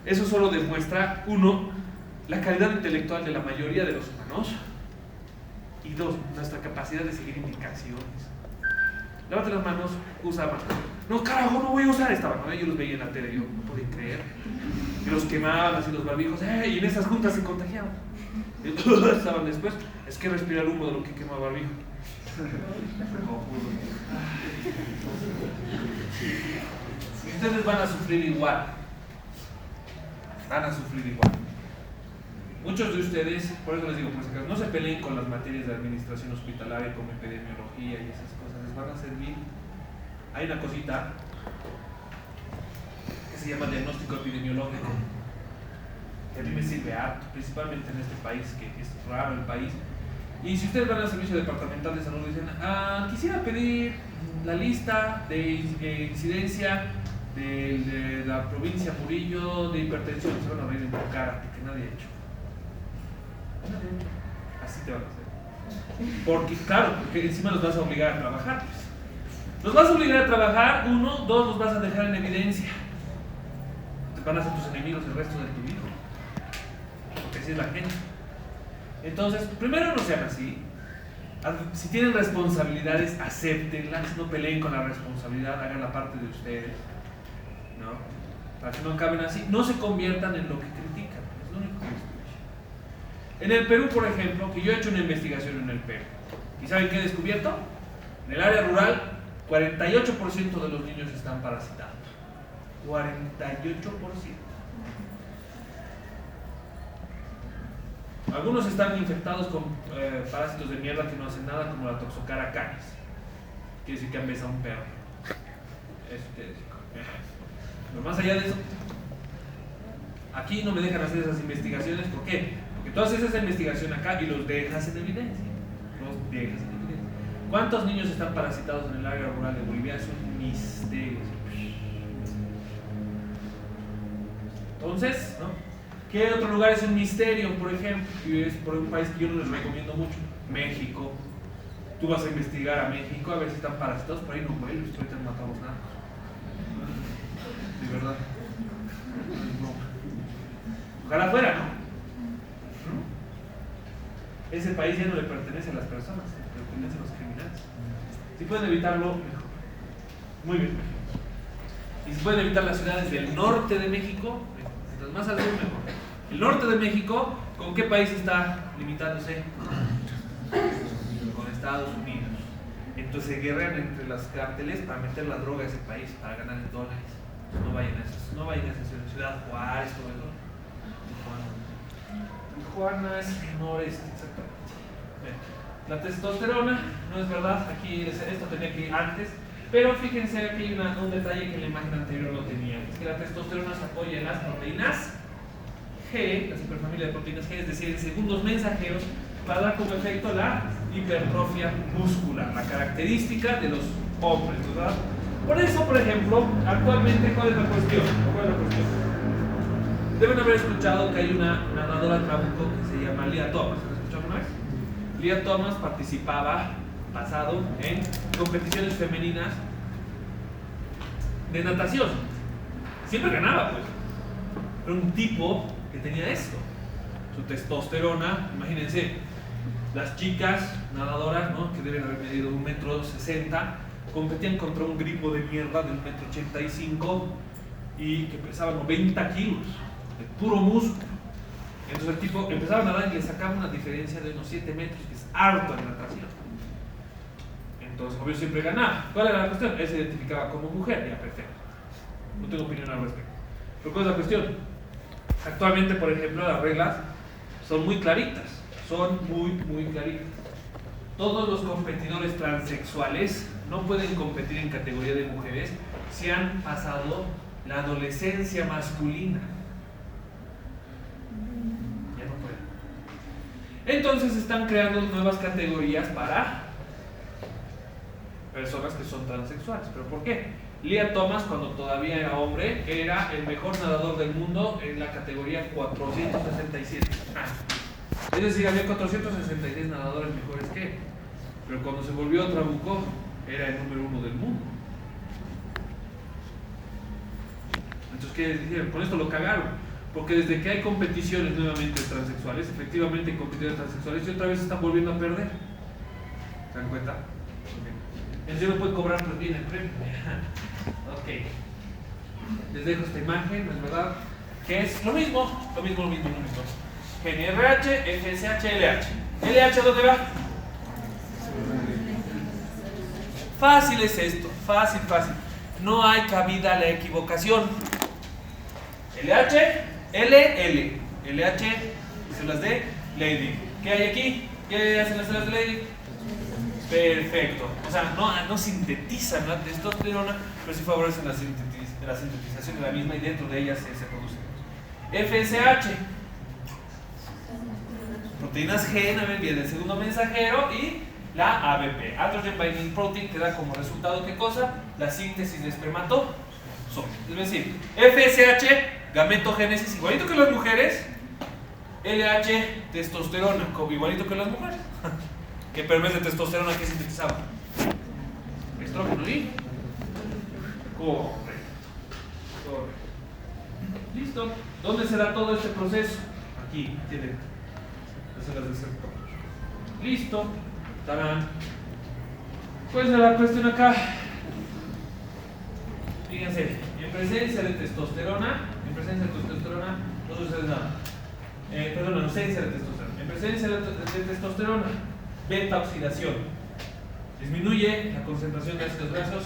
Eso solo demuestra, uno, la calidad intelectual de la mayoría de los humanos, y dos, nuestra capacidad de seguir indicaciones. Lávate las manos, usa máscara. No, carajo, no voy a usar esta mano. Yo los veía en la tele, yo no podía creer. Que los quemaban así los barbijos, y en esas juntas se contagiaban. Y todos estaban después, es que respirar humo de lo que quema barbijo. Ustedes van a sufrir igual. Muchos de ustedes, por eso les digo, pues no se peleen con las materias de administración hospitalaria como epidemiología y esas cosas, les van a servir. Hay una cosita que se llama diagnóstico epidemiológico, que a mí me sirve harto, principalmente en este país, que es raro el país. Y si ustedes van al servicio departamental de salud y dicen, quisiera pedir la lista de incidencia de la provincia Murillo de hipertensión, se van a reír en tu cara, porque nadie ha hecho. Así te van a hacer. Porque, claro, porque encima los vas a obligar a trabajar. Los vas a obligar a trabajar, uno, dos, los vas a dejar en evidencia. Te van a ser tus enemigos el resto de tu vida. Porque así es la gente. Entonces, primero no sean así. Si tienen responsabilidades, acéptenlas, no peleen con la responsabilidad, hagan la parte de ustedes, ¿no? Para que no acaben así, no se conviertan en lo que critican, es lo único que les digo. En el Perú, por ejemplo, que yo he hecho una investigación en el Perú, ¿y saben qué he descubierto? En el área rural, 48% de los niños están parasitados. 48%. Algunos están infectados con parásitos de mierda que no hacen nada, como la Toxocara canis. Quiere decir que han besado a un perro. Eso quiere decir. Pero más allá de eso, aquí no me dejan hacer esas investigaciones. ¿Por qué? Porque tú haces esa investigación acá y los dejas en evidencia. ¿Cuántos niños están parasitados en el área rural de Bolivia? Es un misterio. Entonces, ¿no? ¿Qué otro lugar es un misterio, por ejemplo? Y es por un país que yo no les recomiendo mucho. México. Tú vas a investigar a México a ver si están parasitados, por ahí no vuelves, ahorita no matamos nada. De verdad. No. Ojalá fuera, ¿no? Ese país ya no le pertenece a las personas, le pertenece a los criminales. Si pueden evitarlo, mejor. Muy bien. Y si pueden evitar las ciudades del norte de México, mientras más al sur, mejor. El norte de México, ¿con qué país está limitándose? Con Estados Unidos. Entonces se guerrean entre las cárteles para meter la droga a ese país, para ganar en dólares. No vayan a esa ciudad Juárez, todo eso. Tijuana es noreste, exactamente. La testosterona, no es verdad, aquí esto tenía que ir antes, pero fíjense aquí hay un detalle que en la imagen anterior no tenía, es que la testosterona se apoya en las proteínas G, la superfamilia de proteínas G, es decir, en segundos mensajeros, para dar como efecto la hipertrofia muscular, la característica de los hombres, ¿verdad? Por eso, por ejemplo, actualmente, ¿cuál es la cuestión? Deben haber escuchado que hay una nadadora trabuco que se llama Lia Thomas. ¿Lo escucharon una vez? Lia Thomas participaba, pasado, en competiciones femeninas de natación. Siempre ganaba, pues. Era un tipo que tenía esto. Su testosterona, imagínense, las chicas nadadoras, ¿no?, que deben haber medido 1,60 m, competían contra un gripo de mierda de 1,85 m y que pesaba 90 kilos, de puro músculo. Entonces el tipo empezaba a nadar y le sacaba una diferencia de unos 7 metros, que es harto en natación. Entonces, obvio, siempre ganaba. ¿Cuál era la cuestión? Él se identificaba como mujer, ya, perfecto. No tengo opinión al respecto. Pero ¿cuál es la cuestión? Actualmente, por ejemplo, las reglas son muy claritas. Son muy claritas. Todos los competidores transexuales no pueden competir en categoría de mujeres si han pasado la adolescencia masculina. Ya no pueden. Entonces están creando nuevas categorías para personas que son transexuales. ¿Pero por qué? Lia Thomas, cuando todavía era hombre, era el mejor nadador del mundo en la categoría 467. Es decir, había 466 nadadores mejores que él. Pero cuando se volvió trabuco, era el número 1 del mundo. Entonces, ¿qué dijeron? Con esto lo cagaron. Porque desde que hay competiciones nuevamente transexuales, efectivamente hay competidores transexuales y otra vez están volviendo a perder. ¿Se dan cuenta? El señor puede cobrar pues bien el premio. Ok. Les dejo esta imagen, ¿no es verdad? Que es lo mismo. GNRH, FSH, LH. ¿LH dónde va? Fácil es esto, fácil. No hay cabida a la equivocación. LH, LL. LH, células de Leydig. ¿Qué hay aquí? ¿Qué hacen las células de Leydig? Perfecto. O sea, no sintetizan la testosterona, pero sí favorecen la sintetización de la misma y dentro de ellas se produce. FSH. Proteínas G viene el segundo mensajero y la ABP, Androgen Binding Protein, que da como resultado ¿qué cosa? La síntesis de espermatozoides. Es decir, FSH, gametogénesis, igualito que las mujeres. LH, testosterona, igualito que las mujeres. ¿Qué permite de testosterona que sintetizaba? Estrógeno y correcto. Listo. ¿Dónde se da todo este proceso? Aquí, tiene las células del receptor. Listo. Tarán. ¿Cuál es la cuestión acá? Fíjense, en presencia de testosterona no sucede nada. En ausencia de testosterona. En presencia de testosterona, beta oxidación. Disminuye la concentración de ácidos grasos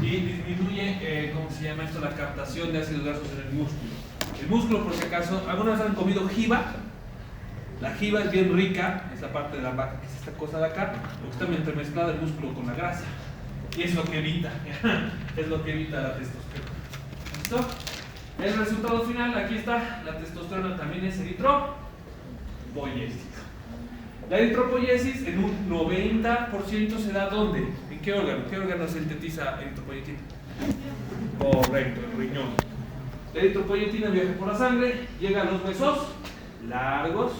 y disminuye, ¿cómo se llama esto? La captación de ácidos grasos en el músculo. El músculo, por si acaso, ¿algunas han comido jiba? La jiba es bien rica, es la parte de la vaca, que es esta cosa de acá, porque está entremezclada el músculo con la grasa. Y es lo que evita, es lo que evita la testosterona. ¿Listo? El resultado final, aquí está, la testosterona también es eritropoyésica. La eritropoyesis en un 90% se da ¿dónde? ¿En qué órgano? ¿Qué órgano sintetiza eritropoyetina? Correcto, el riñón. La eritropoyetina viaja por la sangre, llega a los huesos largos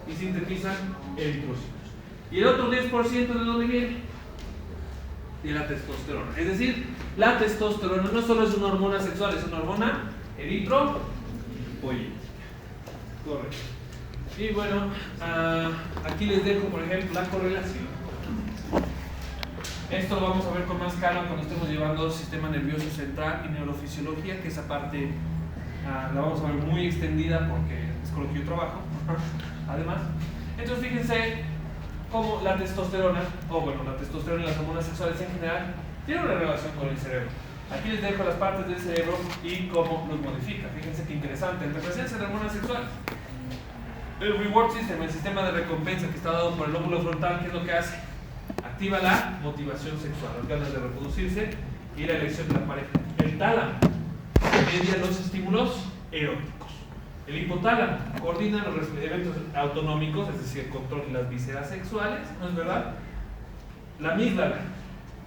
y sintetizan eritrocitos. ¿Y el otro 10% de dónde viene? De la testosterona. Es decir, la testosterona no solo es una hormona sexual, es una hormona eritropoyética. Correcto. Y bueno, aquí les dejo, por ejemplo, la correlación. Esto lo vamos a ver con más calma cuando estemos llevando sistema nervioso central y neurofisiología, que esa parte la vamos a ver muy extendida porque es con lo que yo trabajo, además. Entonces fíjense cómo la testosterona, la testosterona y las hormonas sexuales en general tienen una relación con el cerebro. Aquí les dejo las partes del cerebro y cómo los modifica. Fíjense qué interesante, en presencia de hormonas sexuales. El reward system, el sistema de recompensa que está dado por el lóbulo frontal, ¿qué es lo que hace? Activa la motivación sexual, las ganas de reproducirse y la elección de la pareja. El tálamo media los estímulos eróticos. El hipotálamo coordina los eventos autonómicos, es decir, el control de las vísceras sexuales, ¿no es verdad? La amígdala,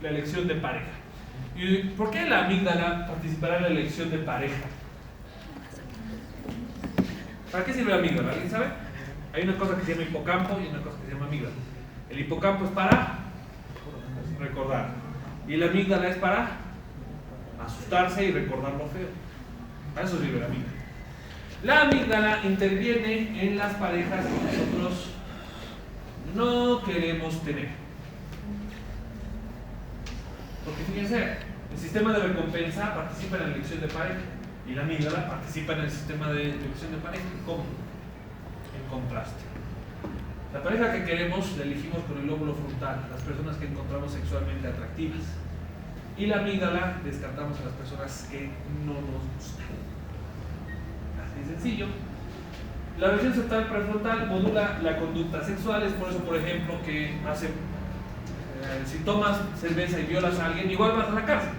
la elección de pareja. ¿Y por qué la amígdala participará en la elección de pareja? ¿Para qué sirve la amígdala? ¿Alguien sabe? Hay una cosa que se llama hipocampo y una cosa que se llama amígdala. El hipocampo es para recordar y la amígdala es para asustarse y recordar lo feo. Para eso sirve la amígdala. La amígdala interviene en las parejas que nosotros no queremos tener. Porque fíjense, el sistema de recompensa participa en la elección de pareja y la amígdala participa en el sistema de elección de pareja. ¿Cómo? En contraste. La pareja que queremos la elegimos con el lóbulo frontal, las personas que encontramos sexualmente atractivas. Y la amígdala descartamos a las personas que no nos gustan. Así de sencillo. La región septal prefrontal modula la conducta sexual, es por eso, por ejemplo, que si tomas cerveza y violas a alguien, igual vas a la cárcel.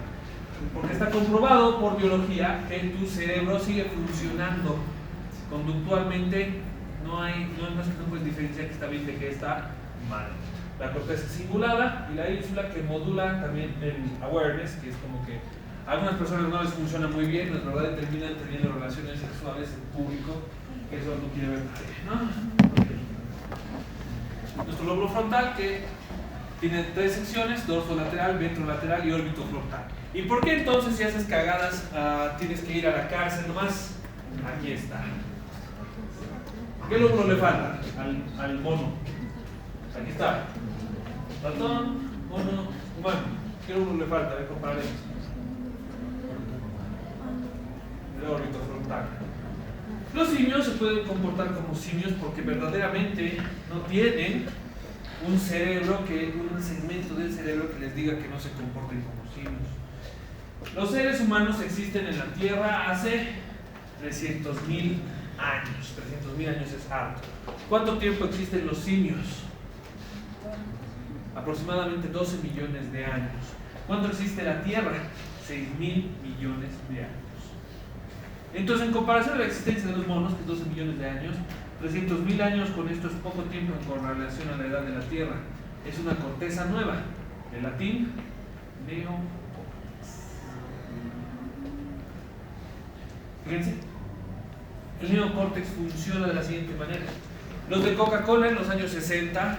Porque está comprobado por biología que tu cerebro sigue funcionando conductualmente. No es que no puedes diferenciar que está bien de que está mal. La corteza cingulada y la ínsula, que modula también el awareness, que es como que a algunas personas no les funciona muy bien, en verdad, y terminan teniendo relaciones sexuales en público, que eso no quiere ver nadie, ¿no? Nuestro lóbulo frontal, que tiene 3 secciones: dorso lateral, ventrolateral y órbito frontal. ¿Y por qué entonces si haces cagadas tienes que ir a la cárcel nomás? Aquí está. ¿Qué lóbulo le falta al mono? Aquí está. Ratón, mono, humano. ¿Qué lóbulo le falta? A ver, comparemos. El órbito frontal. Los simios se pueden comportar como simios porque verdaderamente no tienen un segmento del cerebro que les diga que no se comporten como simios. Los seres humanos existen en la Tierra hace 300.000 años. 300.000 años es harto. ¿Cuánto tiempo existen los simios? Aproximadamente 12 millones de años. ¿Cuánto existe la Tierra? 6.000 millones de años. Entonces, en comparación a la existencia de los monos, que es 12 millones de años, 300.000 años con esto es poco tiempo con relación a la edad de la Tierra. Es una corteza nueva. En latín, neocórtex. Fíjense. El neocórtex funciona de la siguiente manera. Los de Coca-Cola en los años 60,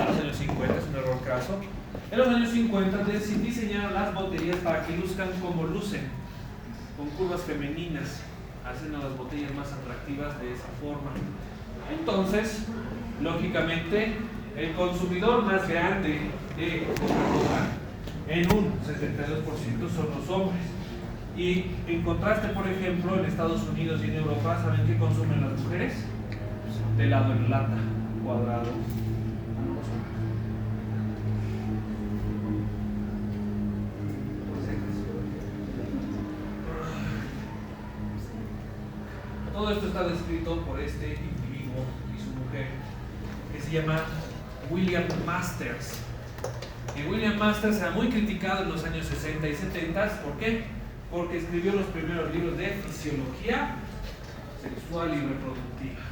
los años 50, es un error craso. En los años 50 diseñaron las botellas para que luzcan como lucen, con curvas femeninas, hacen a las botellas más atractivas de esa forma. Entonces, lógicamente, el consumidor más grande de Coca-Cola, en un 72%, son los hombres. Y en contraste, por ejemplo, en Estados Unidos y en Europa, ¿saben qué consumen las mujeres? De helado en lata, cuadrado. Todo esto está descrito por este individuo y su mujer, que se llama William Masters. Y William Masters era muy criticado en los años 60 y 70. ¿Por qué? Porque escribió los primeros libros de fisiología sexual y reproductiva.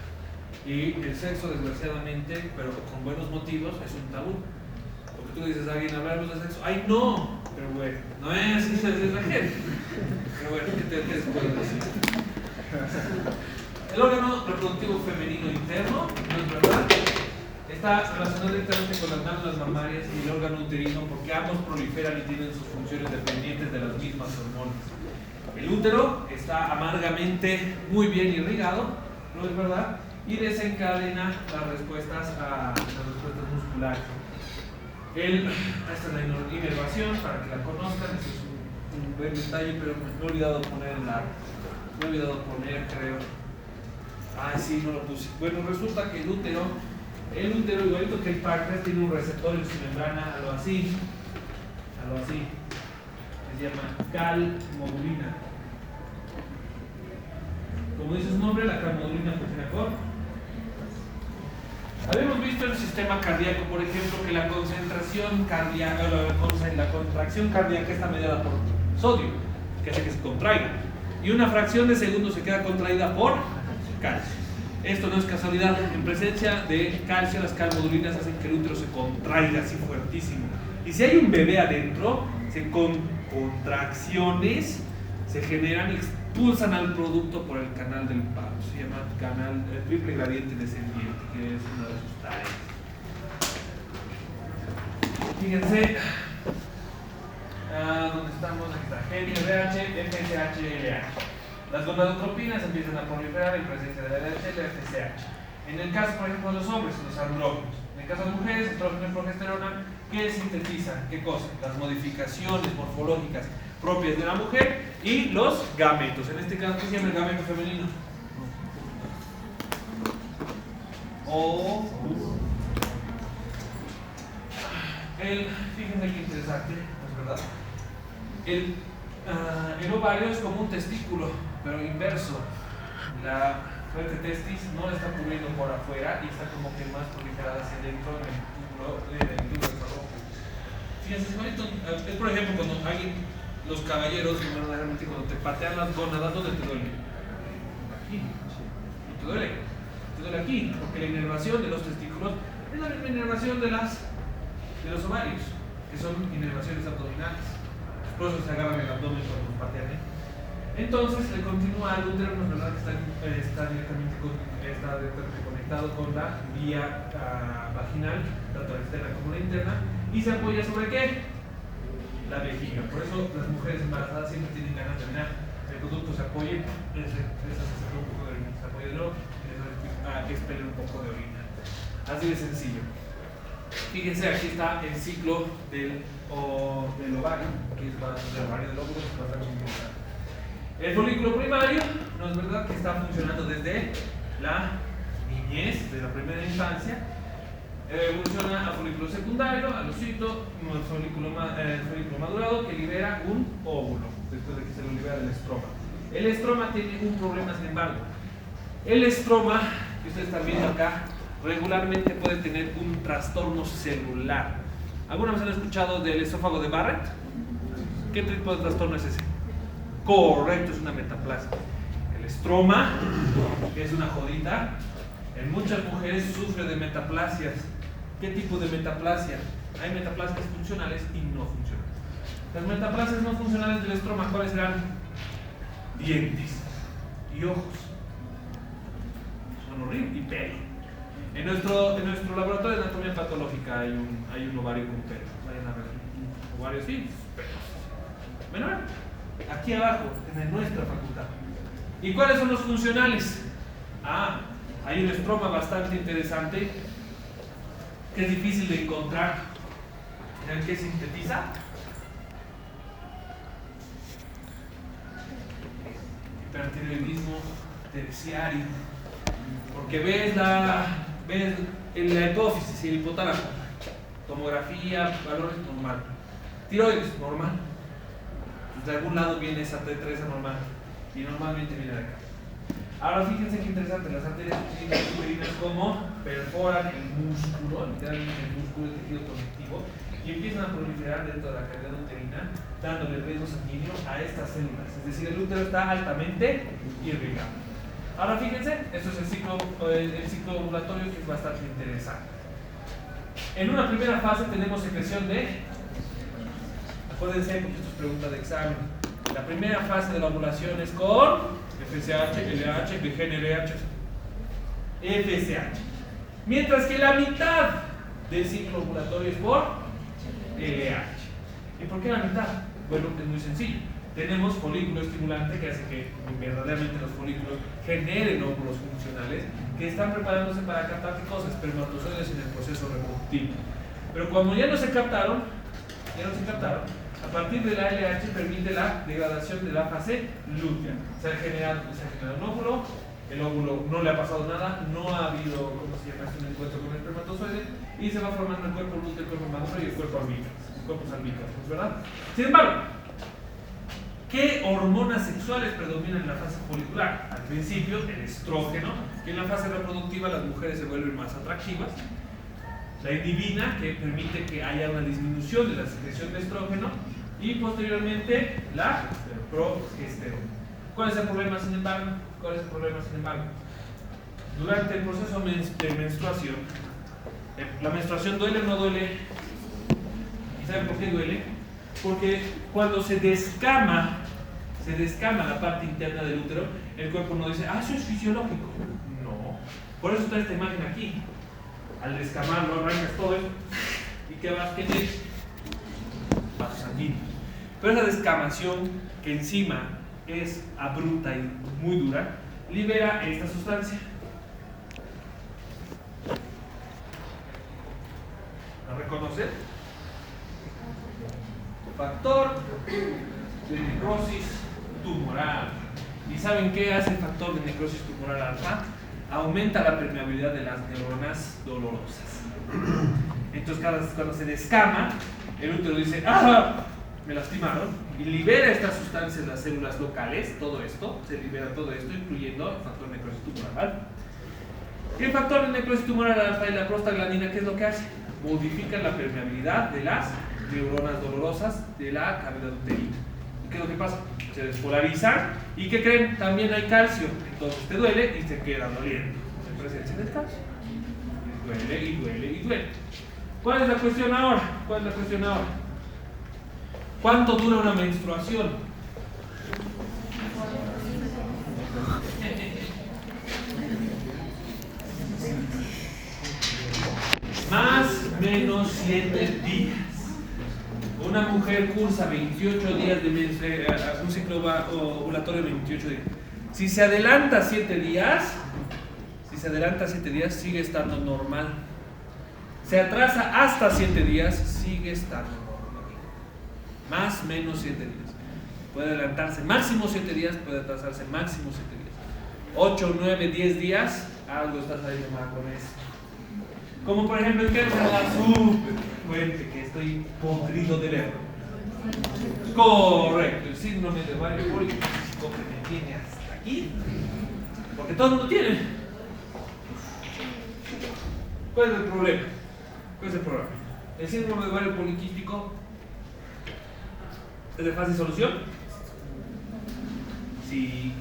Y el sexo, desgraciadamente, pero con buenos motivos, es un tabú. Porque tú dices a alguien, hablamos de sexo. ¡Ay, no! Pero bueno, no es la gente. Pero bueno, ¿qué les puedo decir? El órgano reproductivo femenino interno, ¿no es verdad? Está relacionado directamente con las glándulas mamarias y el órgano uterino, porque ambos proliferan y tienen sus funciones dependientes de las mismas hormonas. El útero está amargamente muy bien irrigado, ¿no es verdad? Y desencadena las respuestas musculares. Esta es la inervación, para que la conozcan. Este es un buen detalle, pero me he olvidado poner, creo. Ah, sí, no lo puse. Bueno, resulta que el útero, igualito que el páncreas, tiene un receptor en su membrana, algo así, que se llama calmodulina. Como dice su nombre, la calmodulina funciona con. Habíamos visto en el sistema cardíaco, por ejemplo, que la concentración cardíaca, la contracción cardíaca está mediada por sodio, que hace que se contraiga. Y una fracción de segundo se queda contraída por calcio. Esto no es casualidad. En presencia de calcio, las calmodulinas hacen que el útero se contraiga así fuertísimo. Y si hay un bebé adentro, con contracciones se generan y expulsan al producto por el canal del parto. Se llama canal triple gradiente descendiente, que es una de sus tareas. Fíjense, ¿dónde estamos? Aquí está, GNRH, FSH, LH. Las gonadotropinas empiezan a proliferar en presencia de la LH y la FSH. En el caso, por ejemplo, de los hombres, los andrógenos. En el caso de las mujeres, estrógeno y progesterona, que sintetizan, ¿qué cosa? Las modificaciones morfológicas propias de la mujer y los gametos. En este caso, ¿qué se llama el gameto femenino? Fíjense qué interesante, ¿no es verdad? El ovario es como un testículo, pero inverso. La fuente testis no la está cubriendo por afuera y está como que más proliferada hacia adentro en el tubo del falopio. Fíjense, es por ejemplo cuando los caballeros, normalmente cuando te patean las gónadas, ¿dónde te duele? Aquí. No te duele. Te duele aquí, porque la inervación de los testículos es la misma inervación de los ovarios, que son inervaciones abdominales. Por eso se agarran el abdomen cuando nos patean. Entonces le continúa al útero, no es verdad que está directamente conectado con la vía vaginal, tanto la externa como la interna, y se apoya sobre ¿qué? La vejiga. Por eso las mujeres embarazadas siempre tienen ganas de orinar. El producto se apoya, les hace un poco de orina, se apoya de nuevo y les expele un poco de orina. Así de sencillo. Fíjense, aquí está el ciclo del ovario, que es del ovario del óvulo, que pasa con interesante. El folículo primario, no es verdad que está funcionando desde la niñez, desde la primera infancia, evoluciona a folículo secundario, al ocito, el folículo madurado que libera un óvulo, después de que se lo libera el estroma. El estroma tiene un problema, sin embargo. El estroma, que ustedes están viendo acá, regularmente puede tener un trastorno celular. ¿Alguna vez han escuchado del esófago de Barrett? ¿Qué tipo de trastorno es ese? Correcto, es una metaplasia. El estroma, que es una jodita, en muchas mujeres sufre de metaplasias. ¿Qué tipo de metaplasia? Hay metaplasias funcionales y no funcionales. Las metaplasias no funcionales del estroma, ¿cuáles serán? Dientes y ojos. Son horribles. Y pelo. En nuestro laboratorio de anatomía patológica hay un ovario con pelo. Vayan a ver. Ovario sí, pelos. Menor. Aquí abajo, en nuestra facultad. ¿Y cuáles son los funcionales? Hay un estroma bastante interesante que es difícil de encontrar. ¿En el que sintetiza? Hipertiroidismo terciario. Porque ves en la hipófisis y el hipotálamo. Tomografía, valores normal. Tiroides, normal. De algún lado viene esa T3 anormal y normalmente viene de acá. Ahora fíjense qué interesante, las arterias uterinas como perforan el músculo, literalmente el músculo, el tejido conectivo, y empiezan a proliferar dentro de la cavidad uterina, dándole riesgo sanguíneo a estas células. Es decir, el útero está altamente irrigado. Ahora fíjense, esto es el ciclo ovulatorio, que es bastante interesante. En una primera fase tenemos secreción de... Acuérdense, porque esto es pregunta de examen. La primera fase de la ovulación es con FSH, LH, GNRH, FSH. Mientras que la mitad del ciclo ovulatorio es por LH. ¿Y por qué la mitad? Bueno, es muy sencillo. Tenemos folículo estimulante que hace que verdaderamente los folículos generen óvulos funcionales que están preparándose para captar ¿qué cosas? Espermatozoides en el proceso reproductivo. Pero como ya no se captaron, a partir de la LH permite la degradación de la fase lútea. Se ha generado un óvulo, el óvulo no le ha pasado nada, no ha habido, ¿cómo se llama esto? Un encuentro con el espermatozoide y se va formando el cuerpo lúteo, el cuerpo maduro y el cuerpo salvícola, ¿no es verdad? Sin embargo, ¿qué hormonas sexuales predominan en la fase folicular? Al principio, el estrógeno, que en la fase reproductiva las mujeres se vuelven más atractivas. La indivina, que permite que haya una disminución de la secreción de estrógeno. Y posteriormente, la progesterona. ¿Cuál es el problema, sin embargo? durante el proceso de menstruación, ¿la menstruación duele o no duele? ¿Y saben por qué duele? Porque cuando se descama la parte interna del útero, el cuerpo no dice, eso es fisiológico. No. Por eso está esta imagen aquí. Al descamarlo, arrancas todo eso. ¿Y qué vas a tener? Vaso sanguíneo. Pero esa descamación, que encima es abrupta y muy dura, libera esta sustancia. ¿La reconocen? Factor de necrosis tumoral. ¿Y saben qué hace el factor de necrosis tumoral alfa? Aumenta la permeabilidad de las neuronas dolorosas. Entonces cuando se descama, el útero dice, me lastimaron, y libera estas sustancias, las células locales, todo esto, se libera todo esto, incluyendo el factor de necrosis tumoral alfa. Y el factor de necrosis tumoral alfa y la prostaglandina, ¿qué es lo que hace? Modifican la permeabilidad de las neuronas dolorosas de la cavidad uterina. ¿Y qué es lo que pasa? Se despolarizan, y ¿qué creen? También hay calcio, entonces te duele y te queda doliendo. En presencia del calcio. Duele y duele y duele. ¿Cuál es la cuestión ahora? ¿Cuánto dura una menstruación? Más o menos 7 días. Una mujer cursa 28 días de un ciclo ovulatorio de 28 días. Si se adelanta 7 días, sigue estando normal. Se atrasa hasta 7 días, sigue estando normal. Más o menos 7 días. Puede adelantarse máximo 7 días, puede atrasarse máximo 7 días. 8, 9, 10 días, algo está saliendo mal con eso. Como por ejemplo, ¿qué enfermedad súper fuerte que estoy podrido de leer? Correcto, el síndrome de ovario poliquístico que me tiene hasta aquí. Porque todo el mundo tiene. ¿Cuál es el problema? El síndrome de ovario poliquístico es de fácil solución. Sí.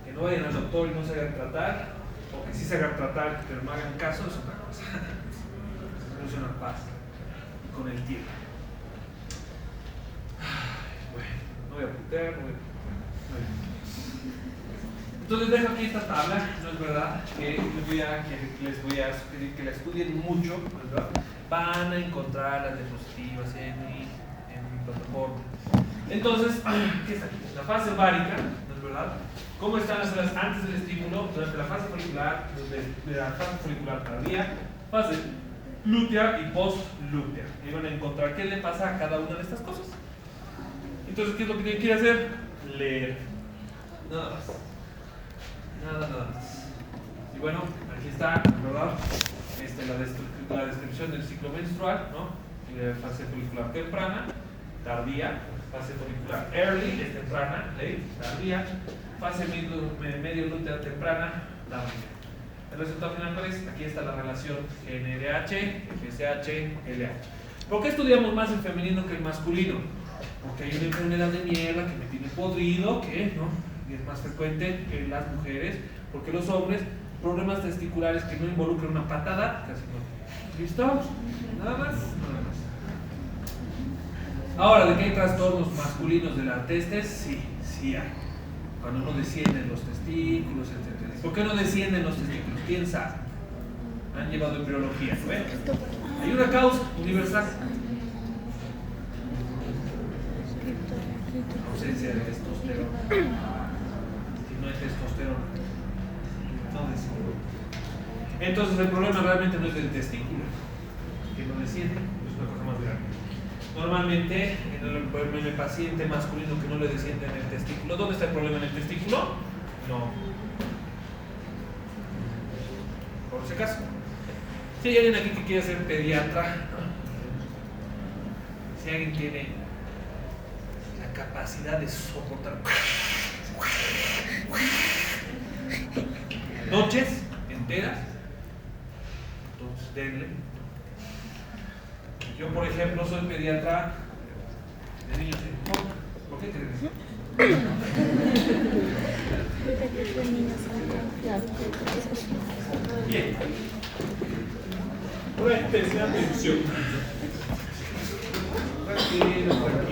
Que no vayan al doctor y no se hagan tratar. O que sí se hagan tratar, pero no hagan caso, es una cosa. Soluciona fácil. Con el tiempo. Bueno, no voy a putear, Entonces dejo aquí esta tabla, no es verdad, que les voy a sugerir que la estudien mucho, ¿verdad? Van a encontrar las diapositivas en mi plataforma. Entonces, ¿qué está aquí? La fase ovárica, ¿no es verdad? ¿Cómo están las células antes del estímulo, durante la fase folicular, de la fase folicular tardía, fase lútea y post-lútea? Y van a encontrar qué le pasa a cada una de estas cosas. Entonces, ¿qué es lo que tienen que hacer? Leer. Nada más. Nada más. Y bueno, aquí está, ¿verdad? La descripción del ciclo menstrual, ¿no? Fase folicular temprana, tardía, fase folicular early, es temprana, late, tardía, fase medio lútea temprana, tardía. El resultado final, ¿cuál es? Aquí está la relación NRH, FSH, LH. ¿Por qué estudiamos más el femenino que el masculino? Porque hay una enfermedad de mierda que me tiene podrido, que ¿no? Y es más frecuente en las mujeres, porque los hombres, problemas testiculares que no involucran una patada, casi no. ¿Listo? Nada más. Ahora, ¿de qué hay trastornos masculinos de la testes? Sí hay. Cuando no descienden los testículos, etc. ¿Por qué no descienden los testículos? ¿Quién sabe? Han llevado embriología, ¿no ven? Hay una causa universal. Ausencia de testosterona. Si no hay testosterona, no desciende. Entonces el problema realmente no es del testículo, que no desciende, es una cosa más grande. Normalmente en el paciente masculino que no le desciende en el testículo, ¿dónde está el problema en el testículo? No. Por si acaso. Si hay alguien aquí que quiere ser pediatra, si alguien tiene la capacidad de soportar noches enteras, entonces denle. Yo, por ejemplo, soy pediatra de niños. ¿Por qué crees? Bien. Presten atención. Tranquilo, tranquilo.